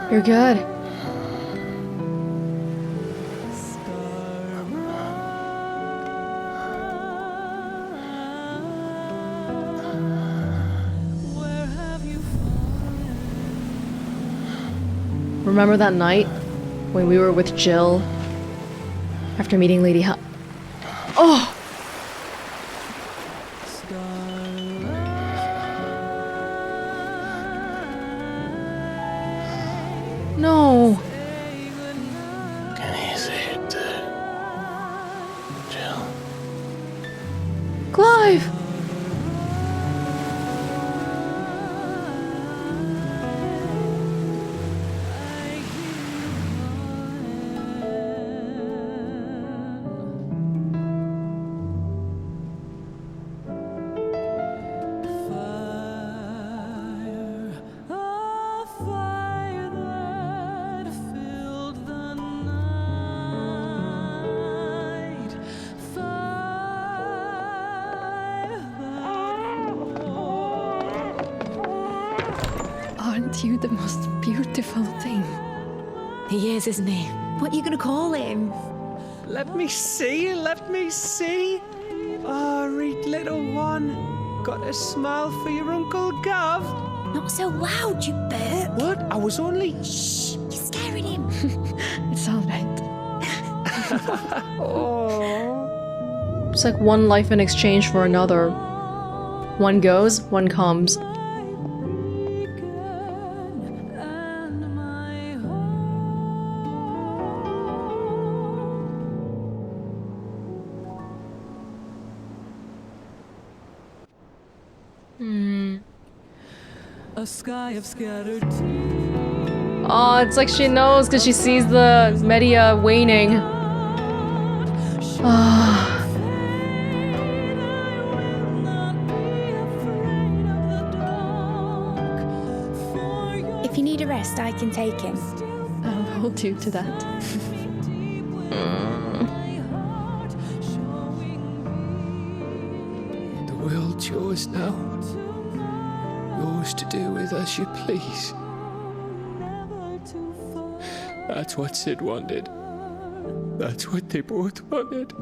You're good. Remember that night when we were with Jill after meeting Lady Oh! No. Can you say it to Jill? Clive! Aren't you the most beautiful thing? He is, isn't he? What are you gonna call him? Let me see, let me see. Oh, read little one. Got a smile for your Uncle Gav. Not so loud, you burp. What? I was only... Shh, you're scaring him. It's all right. Oh. It's like one life in exchange for another. One goes, one comes. A sky of scattered Oh, it's like she knows because she sees the media waning. Ah. If you need a rest, I can take him. I'll hold you to that. The world's yours now. Yours to do with as you please. That's what Sid wanted. That's what they both wanted.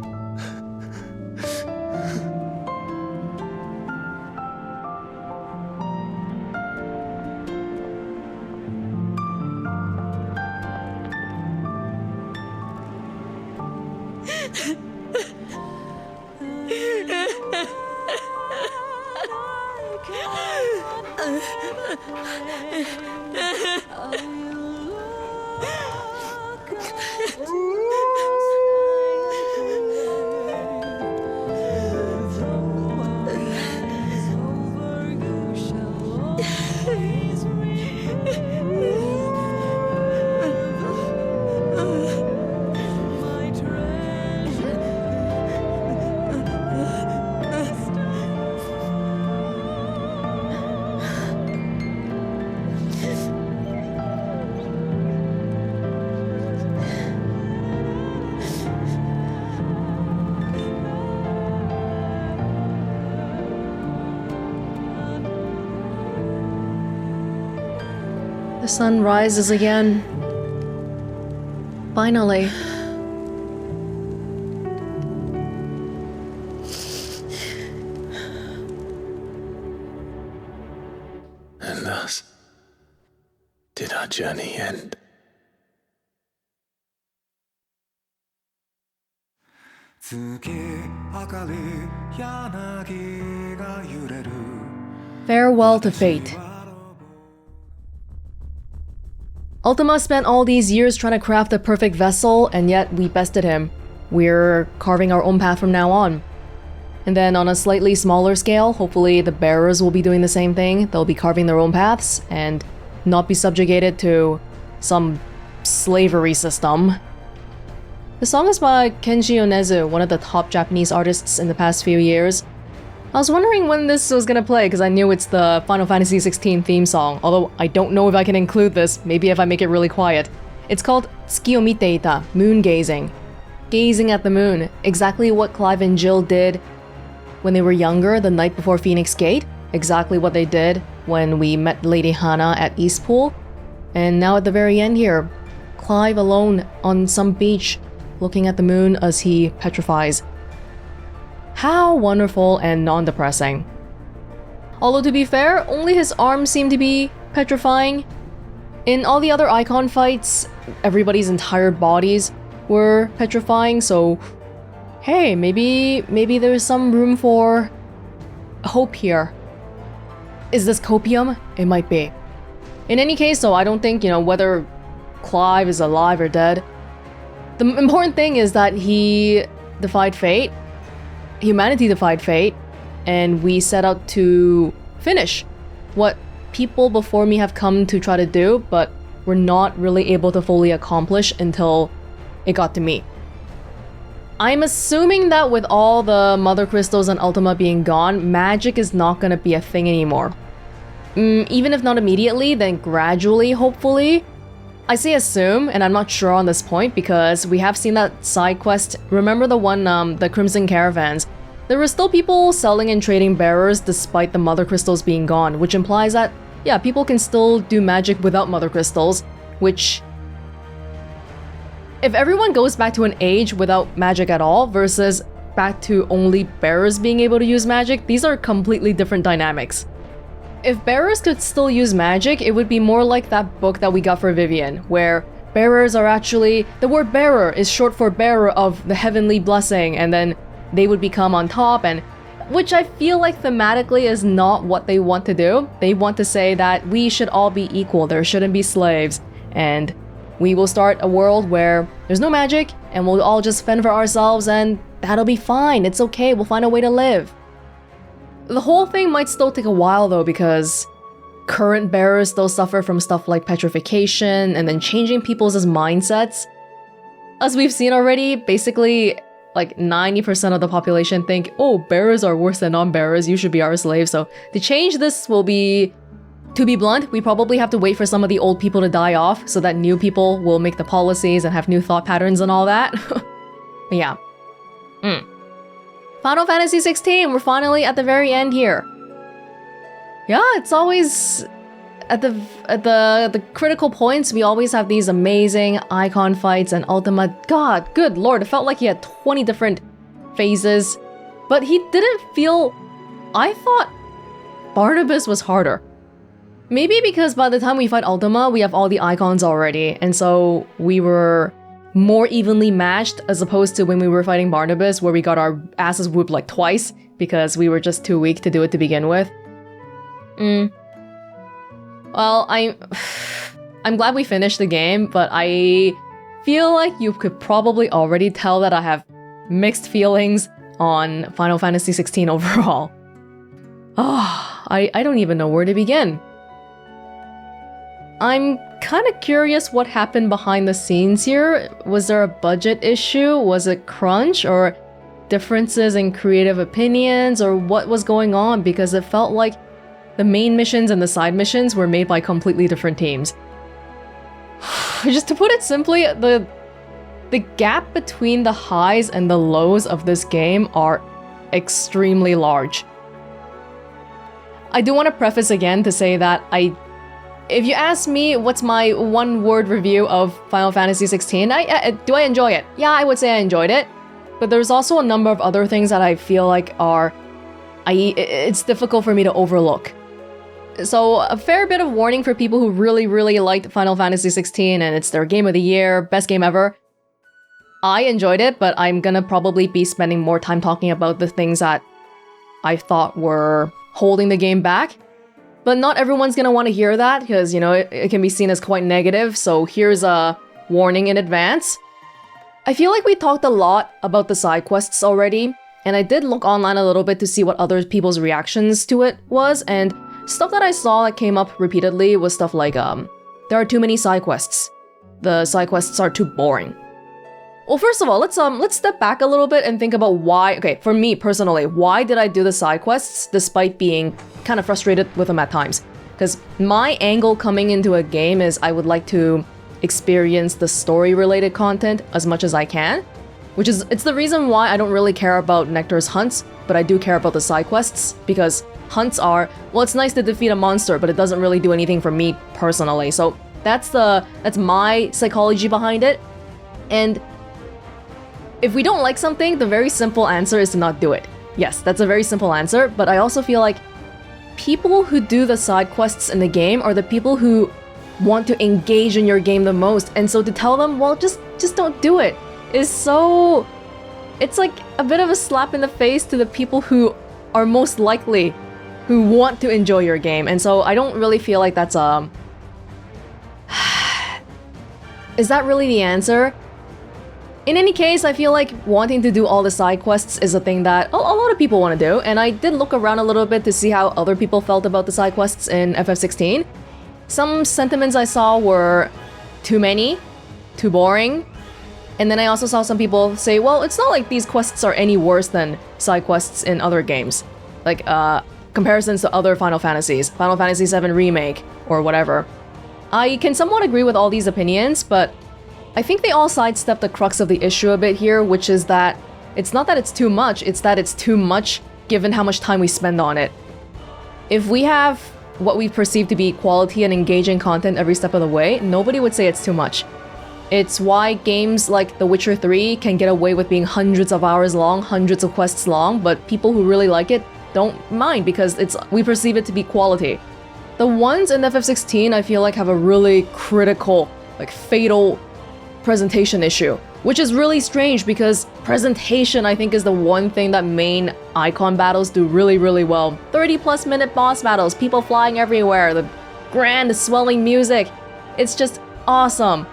The sun rises again. Finally. And thus did our journey end. Farewell to fate. Ultima spent all these years trying to craft the perfect vessel, and yet we bested him. We're carving our own path from now on. And then on a slightly smaller scale, hopefully the bearers will be doing the same thing. They'll be carving their own paths and not be subjugated to some slavery system. The song is by Kenji Yonezu, one of the top Japanese artists in the past few years. I was wondering when this was gonna play because I knew it's the Final Fantasy XVI theme song, although I don't know if I can include this, maybe if I make it really quiet. It's called Tsuki o Miteita, moon gazing. Gazing at the moon, exactly what Clive and Jill did when they were younger the night before Phoenix Gate, exactly what they did when we met Lady Hannah at Eastpool, and now at the very end here, Clive alone on some beach looking at the moon as he petrifies. How wonderful and non-depressing. Although to be fair, only his arms seem to be petrifying. In all the other Eikon fights, everybody's entire bodies were petrifying, so hey, maybe there's some room for hope here. Is this copium? It might be. In any case, though, I don't think, whether Clive is alive or dead. The important thing is that he defied fate. Humanity defied fate, and we set out to finish what people before me have come to try to do, but were not really able to fully accomplish until it got to me. I'm assuming that with all the Mothercrystals and Ultima being gone, magic is not gonna be a thing anymore. Even if not immediately, then gradually, hopefully. I say assume, and I'm not sure on this point because we have seen that side quest. Remember the one, the Crimson Caravans? There were still people selling and trading bearers despite the Mothercrystals being gone, which implies that, yeah, people can still do magic without Mothercrystals, which... If everyone goes back to an age without magic at all versus back to only bearers being able to use magic, these are completely different dynamics. If bearers could still use magic, it would be more like that book that we got for Vivian, where bearers are actually... The word bearer is short for bearer of the heavenly blessing, and then they would become on top, and which I feel like thematically is not what they want to do. They want to say that we should all be equal, there shouldn't be slaves, and we will start a world where there's no magic, and we'll all just fend for ourselves, and that'll be fine, it's okay, we'll find a way to live. The whole thing might still take a while though, because current bearers still suffer from stuff like petrification and then changing people's mindsets. As we've seen already, basically like 90% of the population think, oh, bearers are worse than non-bearers, you should be our slaves. So to change this will be, to be blunt, we probably have to wait for some of the old people to die off so that new people will make the policies and have new thought patterns and all that. Yeah. Final Fantasy XVI, we're finally at the very end here. Yeah, it's always at the critical points, we always have these amazing Eikon fights and Ultima. God, good lord, it felt like he had 20 different phases. But he didn't feel... I thought Barnabas was harder. Maybe because by the time we fight Ultima, we have all the Eikons already, and so we were more evenly matched as opposed to when we were fighting Barnabas, where we got our asses whooped like twice because we were just too weak to do it to begin with. Well, I'm glad we finished the game, but I feel like you could probably already tell that I have mixed feelings on Final Fantasy XVI overall. I don't even know where to begin. I'm kind of curious what happened behind the scenes here. Was there a budget issue? Was it crunch? Or differences in creative opinions? Or what was going on? Because it felt like the main missions and the side missions were made by completely different teams. Just to put it simply, the gap between the highs and the lows of this game are extremely large. I do want to preface again to say that I if you ask me what's my one-word review of Final Fantasy XVI, do I enjoy it? Yeah, I would say I enjoyed it. But there's also a number of other things that I feel like it's difficult for me to overlook. So a fair bit of warning for people who really, really liked Final Fantasy XVI and it's their game of the year, best game ever. I enjoyed it, but I'm gonna probably be spending more time talking about the things that I thought were holding the game back. But not everyone's gonna want to hear that because, you know, it can be seen as quite negative, so here's a warning in advance. I feel like we talked a lot about the side quests already, and I did look online a little bit to see what other people's reactions to it was, and stuff that I saw that came up repeatedly was stuff like, there are too many side quests. The side quests are too boring. Well, first of all, let's step back a little bit and think about why, okay, for me personally, why did I do the side quests despite being kind of frustrated with them at times? Because my angle coming into a game is I would like to experience the story-related content as much as I can, which is, it's the reason why I don't really care about Nectar's hunts, but I do care about the side quests, because hunts are, well, it's nice to defeat a monster, but it doesn't really do anything for me personally, so that's my psychology behind it. And if we don't like something, the very simple answer is to not do it. Yes, that's a very simple answer, but I also feel like people who do the side quests in the game are the people who want to engage in your game the most, and so to tell them, well, just don't do it, is so... It's like a bit of a slap in the face to the people who are most likely who want to enjoy your game, and so I don't really feel like that's is that really the answer? In any case, I feel like wanting to do all the side quests is a thing that a lot of people want to do, and I did look around a little bit to see how other people felt about the side quests in FF16. Some sentiments I saw were too many, too boring, and then I also saw some people say, well, it's not like these quests are any worse than side quests in other games. Like, comparisons to other Final Fantasies, Final Fantasy VII Remake, or whatever. I can somewhat agree with all these opinions, but I think they all sidestep the crux of the issue a bit here, which is that it's not that it's too much, it's that it's too much given how much time we spend on it. If we have what we perceive to be quality and engaging content every step of the way, nobody would say it's too much. It's why games like The Witcher 3 can get away with being hundreds of hours long, hundreds of quests long, but people who really like it don't mind because we perceive it to be quality. The ones in FF16 I feel like have a really critical, like fatal presentation issue, which is really strange because presentation I think is the one thing that main Eikon battles do really, really well. 30+ minute boss battles, people flying everywhere, the grand swelling music. It's just awesome.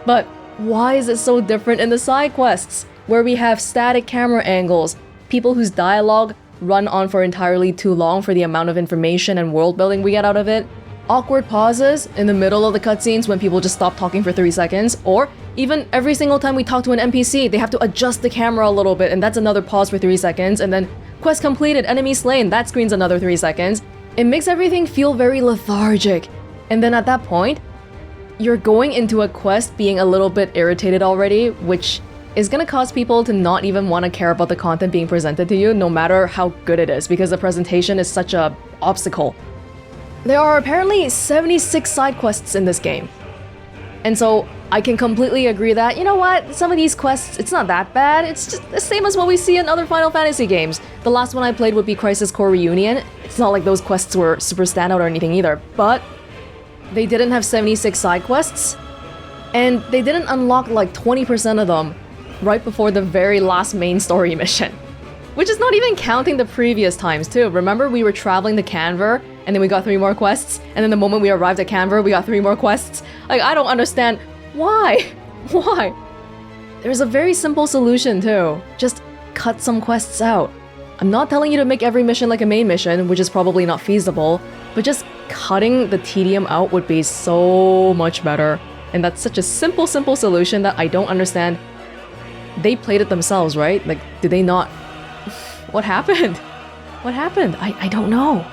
But why is it so different in the side quests, where we have static camera angles, people whose dialogue run on for entirely too long for the amount of information and world building we get out of it, awkward pauses in the middle of the cutscenes when people just stop talking for 3 seconds, or even every single time we talk to an NPC, they have to adjust the camera a little bit and that's another pause for 3 seconds, and then quest completed, enemy slain, that screen's another 3 seconds. It makes everything feel very lethargic. And then at that point, you're going into a quest being a little bit irritated already, which is gonna cause people to not even want to care about the content being presented to you, no matter how good it is, because the presentation is such a obstacle. There are apparently 76 side quests in this game. And so I can completely agree that, you know what, some of these quests, it's not that bad, it's just the same as what we see in other Final Fantasy games. The last one I played would be Crisis Core Reunion. It's not like those quests were super standout or anything either, but they didn't have 76 side quests, and they didn't unlock like 20% of them right before the very last main story mission. Which is not even counting the previous times too. Remember we were traveling to Canver, and then we got 3 more quests, and then the moment we arrived at Canver, we got 3 more quests? Like, I don't understand. Why? Why? There's a very simple solution too. Just cut some quests out. I'm not telling you to make every mission like a main mission, which is probably not feasible, but just cutting the tedium out would be so much better. And that's such a simple solution that I don't understand. They played it themselves, right? Like, did they not? What happened? What happened? I don't know.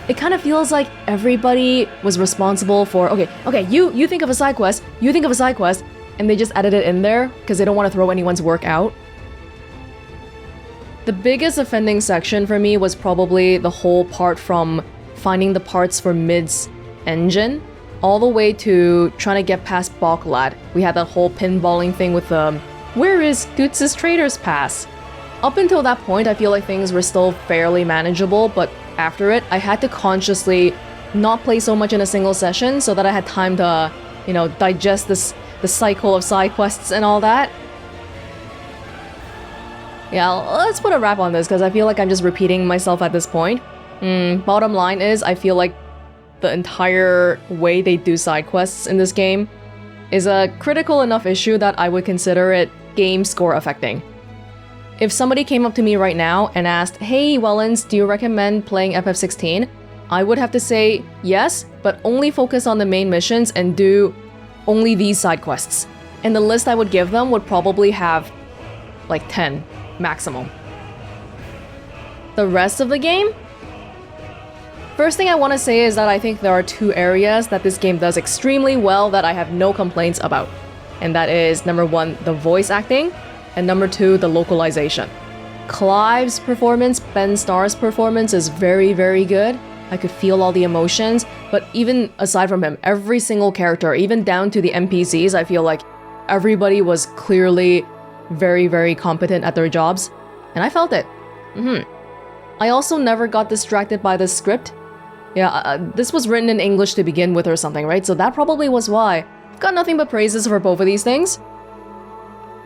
It kind of feels like everybody was responsible for, okay, you think of a side quest, you think of a side quest, and they just added it in there because they don't want to throw anyone's work out. The biggest offending section for me was probably the whole part from finding the parts for Mid's engine, all the way to trying to get past Boklad. We had that whole pinballing thing with where is Gutz's Trader's Pass? Up until that point, I feel like things were still fairly manageable, but after it, I had to consciously not play so much in a single session so that I had time to, digest the cycle of side quests and all that. Yeah, let's put a wrap on this because I feel like I'm just repeating myself at this point. Bottom line is, I feel like the entire way they do side quests in this game is a critical enough issue that I would consider it game score affecting. If somebody came up to me right now and asked, "Hey Welonz, do you recommend playing FF16?" I would have to say yes, but only focus on the main missions and do only these side quests. And the list I would give them would probably have like 10 maximum. The rest of the game? First thing I want to say is that I think there are two areas that this game does extremely well that I have no complaints about. And that is, number one, the voice acting, and number two, the localization. Clive's performance, Ben Starr's performance is very, very good. I could feel all the emotions, but even aside from him, every single character, even down to the NPCs, I feel like everybody was clearly very, very competent at their jobs, and I felt it. I also never got distracted by the script. Yeah, this was written in English to begin with or something, right? So that probably was why. Got nothing but praises for both of these things.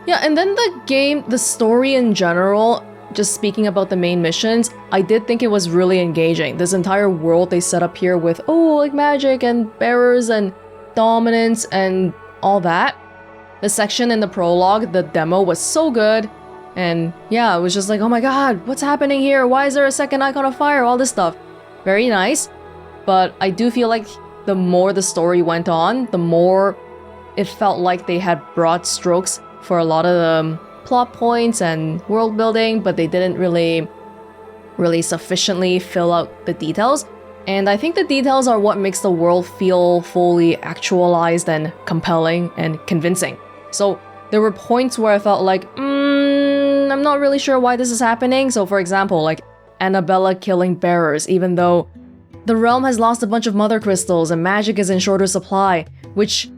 Yeah, and then the game, the story in general, just speaking about the main missions, I did think it was really engaging. This entire world they set up here with, like magic and bearers and dominance and all that. The section in the prologue, the demo was so good. And yeah, it was just like, oh my god, what's happening here? Why is there a second icon of fire? All this stuff. Very nice. But I do feel like the more the story went on, the more it felt like they had broad strokes for a lot of the plot points and world building, but they didn't really sufficiently fill out the details. And I think the details are what makes the world feel fully actualized and compelling and convincing. So there were points where I felt like, I'm not really sure why this is happening. So for example, like Annabella killing bearers, even though the realm has lost a bunch of Mothercrystals and magic is in shorter supply, which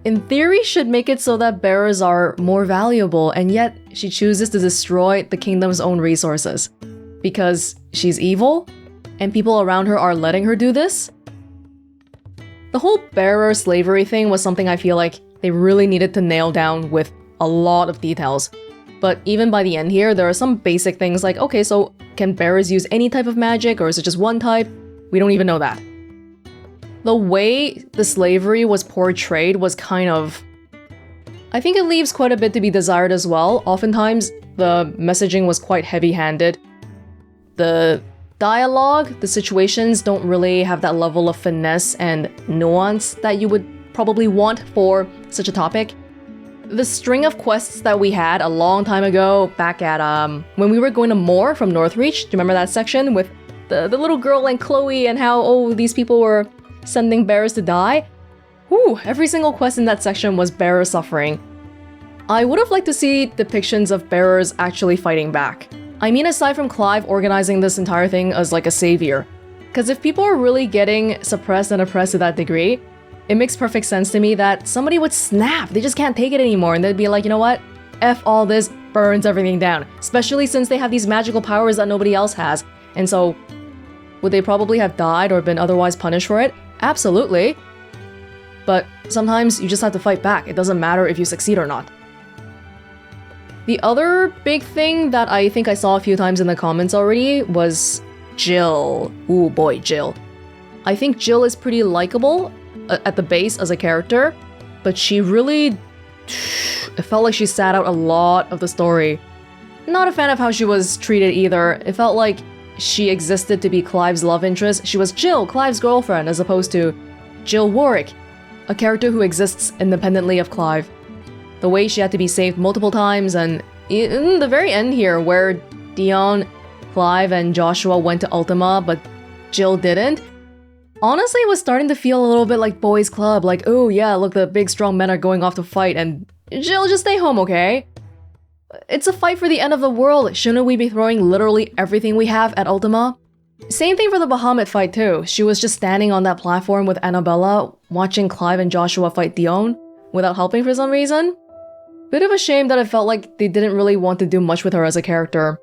in theory should make it so that bearers are more valuable, and yet she chooses to destroy the kingdom's own resources. Because she's evil, and people around her are letting her do this? The whole bearer slavery thing was something I feel like they really needed to nail down with a lot of details. But even by the end here, there are some basic things like, okay, so can bearers use any type of magic, or is it just one type? We don't even know that. The way the slavery was portrayed was kind of... I think it leaves quite a bit to be desired as well. Oftentimes, the messaging was quite heavy-handed. The dialogue, the situations don't really have that level of finesse and nuance that you would probably want for such a topic. The string of quests that we had a long time ago, back at when we were going to Moor from Northreach, do you remember that section with the little girl and Chloe and how, these people were sending bearers to die? Every single quest in that section was bearer suffering. I would have liked to see depictions of bearers actually fighting back. I mean, aside from Clive organizing this entire thing as like a savior. Because if people are really getting suppressed and oppressed to that degree, it makes perfect sense to me that somebody would snap. They just can't take it anymore, and they'd be like, you know what? F all this, burns everything down. Especially since they have these magical powers that nobody else has. And so, would they probably have died or been otherwise punished for it? Absolutely. But sometimes you just have to fight back. It doesn't matter if you succeed or not. The other big thing that I think I saw a few times in the comments already was Jill. Ooh boy, Jill. I think Jill is pretty likable at the base as a character, but she really... It felt like she sat out a lot of the story. Not a fan of how she was treated either. It felt like she existed to be Clive's love interest. She was Jill, Clive's girlfriend, as opposed to Jill Warwick, a character who exists independently of Clive. The way she had to be saved multiple times, and in the very end here, where Dion, Clive, and Joshua went to Ultima, but Jill didn't, honestly, it was starting to feel a little bit like Boys Club, like, oh yeah, look, the big strong men are going off to fight, and Jill, just stay home, okay? It's a fight for the end of the world. Shouldn't we be throwing literally everything we have at Ultima? Same thing for the Bahamut fight too. She was just standing on that platform with Annabella, watching Clive and Joshua fight Dion without helping for some reason. Bit of a shame that it felt like they didn't really want to do much with her as a character.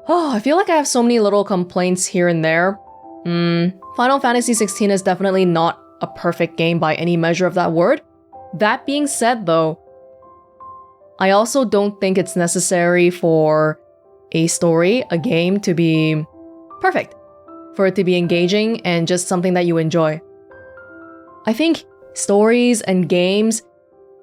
Oh, I feel like I have so many little complaints here and there. Final Fantasy XVI is definitely not a perfect game by any measure of that word. That being said though, I also don't think it's necessary for a story, a game, to be perfect. For it to be engaging and just something that you enjoy. I think stories and games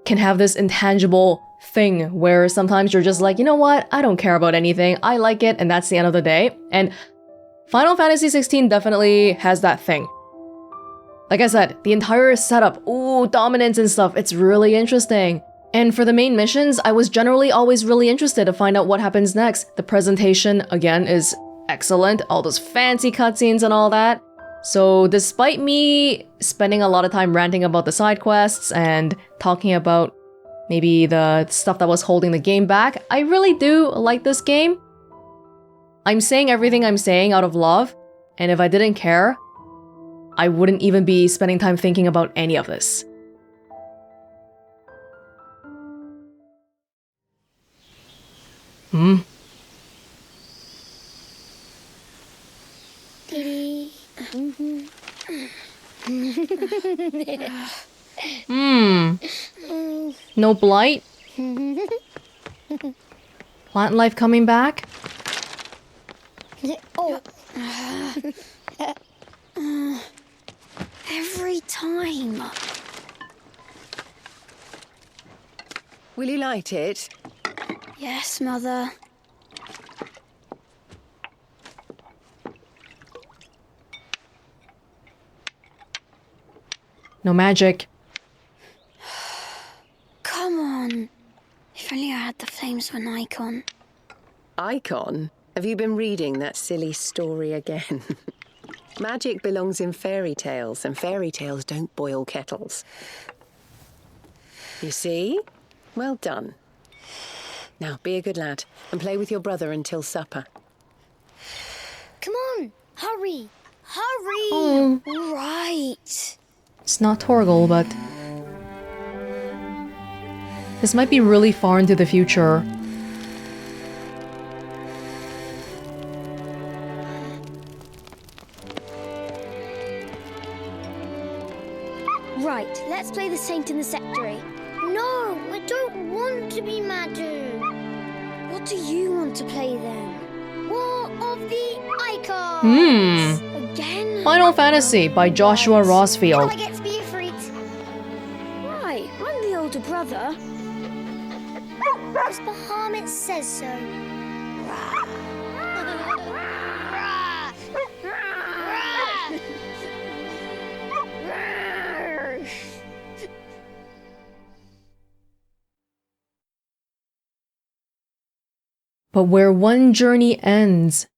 can have this intangible thing where sometimes you're just like, you know what, I don't care about anything, I like it, and that's the end of the day. And Final Fantasy XVI definitely has that thing. Like I said, the entire setup, ooh, dominance and stuff, it's really interesting. And for the main missions, I was generally always really interested to find out what happens next. The presentation, again, is excellent, all those fancy cutscenes and all that. So despite me spending a lot of time ranting about the side quests and talking about maybe the stuff that was holding the game back, I really do like this game. I'm saying everything I'm saying out of love, and if I didn't care, I wouldn't even be spending time thinking about any of this. No Blight? Plant life coming back? Every time. Will you light it? Yes, Mother. No magic. Come on. If only I had the flames of an icon. Icon? Have you been reading that silly story again? Magic belongs in fairy tales, and fairy tales don't boil kettles. You see? Well done. Now, be a good lad, and play with your brother until supper. Come on, hurry! Hurry! Oh. Right. It's not Torgal, but this might be really far into the future. Right, let's play the saint in the secretary. No, I don't want to be Madhu. What do you want to play then? War of the Eikons! Again? Final Fantasy by Joshua Rosfield. I get to be a freak. Right, I'm the older brother. Because Bahamut says so. But where one journey ends,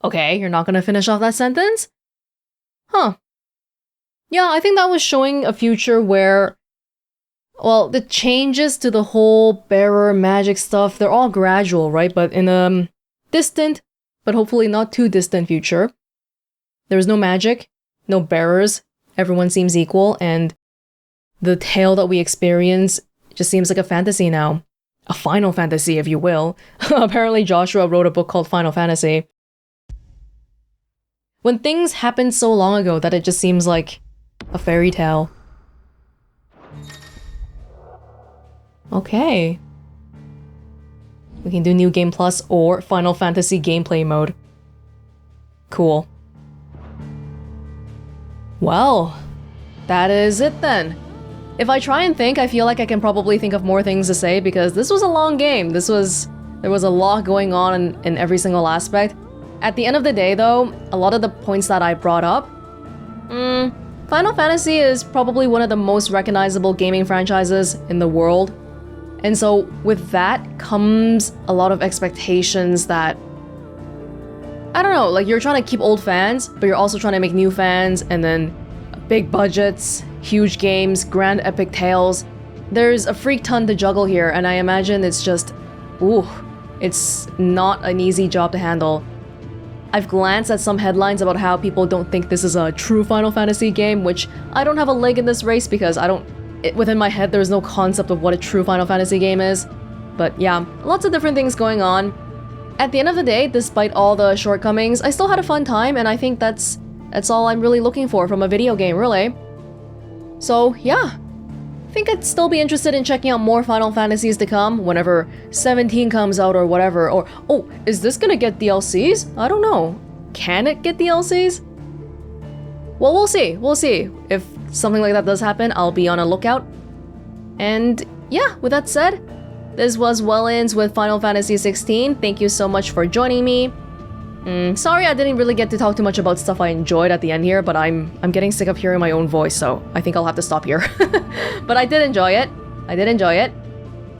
okay, you're not gonna finish off that sentence? Huh. Yeah, I think that was showing a future where, well, the changes to the whole bearer magic stuff, they're all gradual, right? But in a distant, but hopefully not too distant future, there's no magic, no bearers, everyone seems equal, and the tale that we experience just seems like a fantasy now. A Final Fantasy, if you will. Apparently Joshua wrote a book called Final Fantasy. When things happened so long ago that it just seems like a fairy tale. Okay. We can do New Game Plus or Final Fantasy gameplay mode. Cool. Well, that is it then. If I try and think, I feel like I can probably think of more things to say because this was a long game. There was a lot going on in every single aspect. At the end of the day though, a lot of the points that I brought up, Final Fantasy is probably one of the most recognizable gaming franchises in the world. And so with that comes a lot of expectations that I don't know, like you're trying to keep old fans, but you're also trying to make new fans, and then big budgets, huge games, grand epic tales. There's a freak ton to juggle here, and I imagine it's just, ooh, it's not an easy job to handle. I've glanced at some headlines about how people don't think this is a true Final Fantasy game, which I don't have a leg in this race because within my head there's no concept of what a true Final Fantasy game is. But yeah, lots of different things going on. At the end of the day, despite all the shortcomings, I still had a fun time, and I think that's all I'm really looking for from a video game, really. So yeah, I think I'd still be interested in checking out more Final Fantasies to come, whenever 17 comes out or whatever. Or, oh, is this gonna get DLCs? I don't know. Can it get DLCs? Well, we'll see. We'll see. If something like that does happen, I'll be on a lookout. And yeah, with that said, this was Welonz with Final Fantasy XVI. Thank you so much for joining me. Sorry I didn't really get to talk too much about stuff I enjoyed at the end here, but I'm getting sick of hearing my own voice, so I think I'll have to stop here. But I did enjoy it.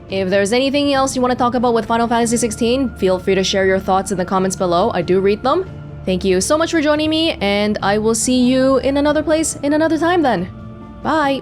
If there's anything else you want to talk about with Final Fantasy XVI, feel free to share your thoughts in the comments below. I do read them. Thank you so much for joining me, and I will see you in another place in another time then. Bye!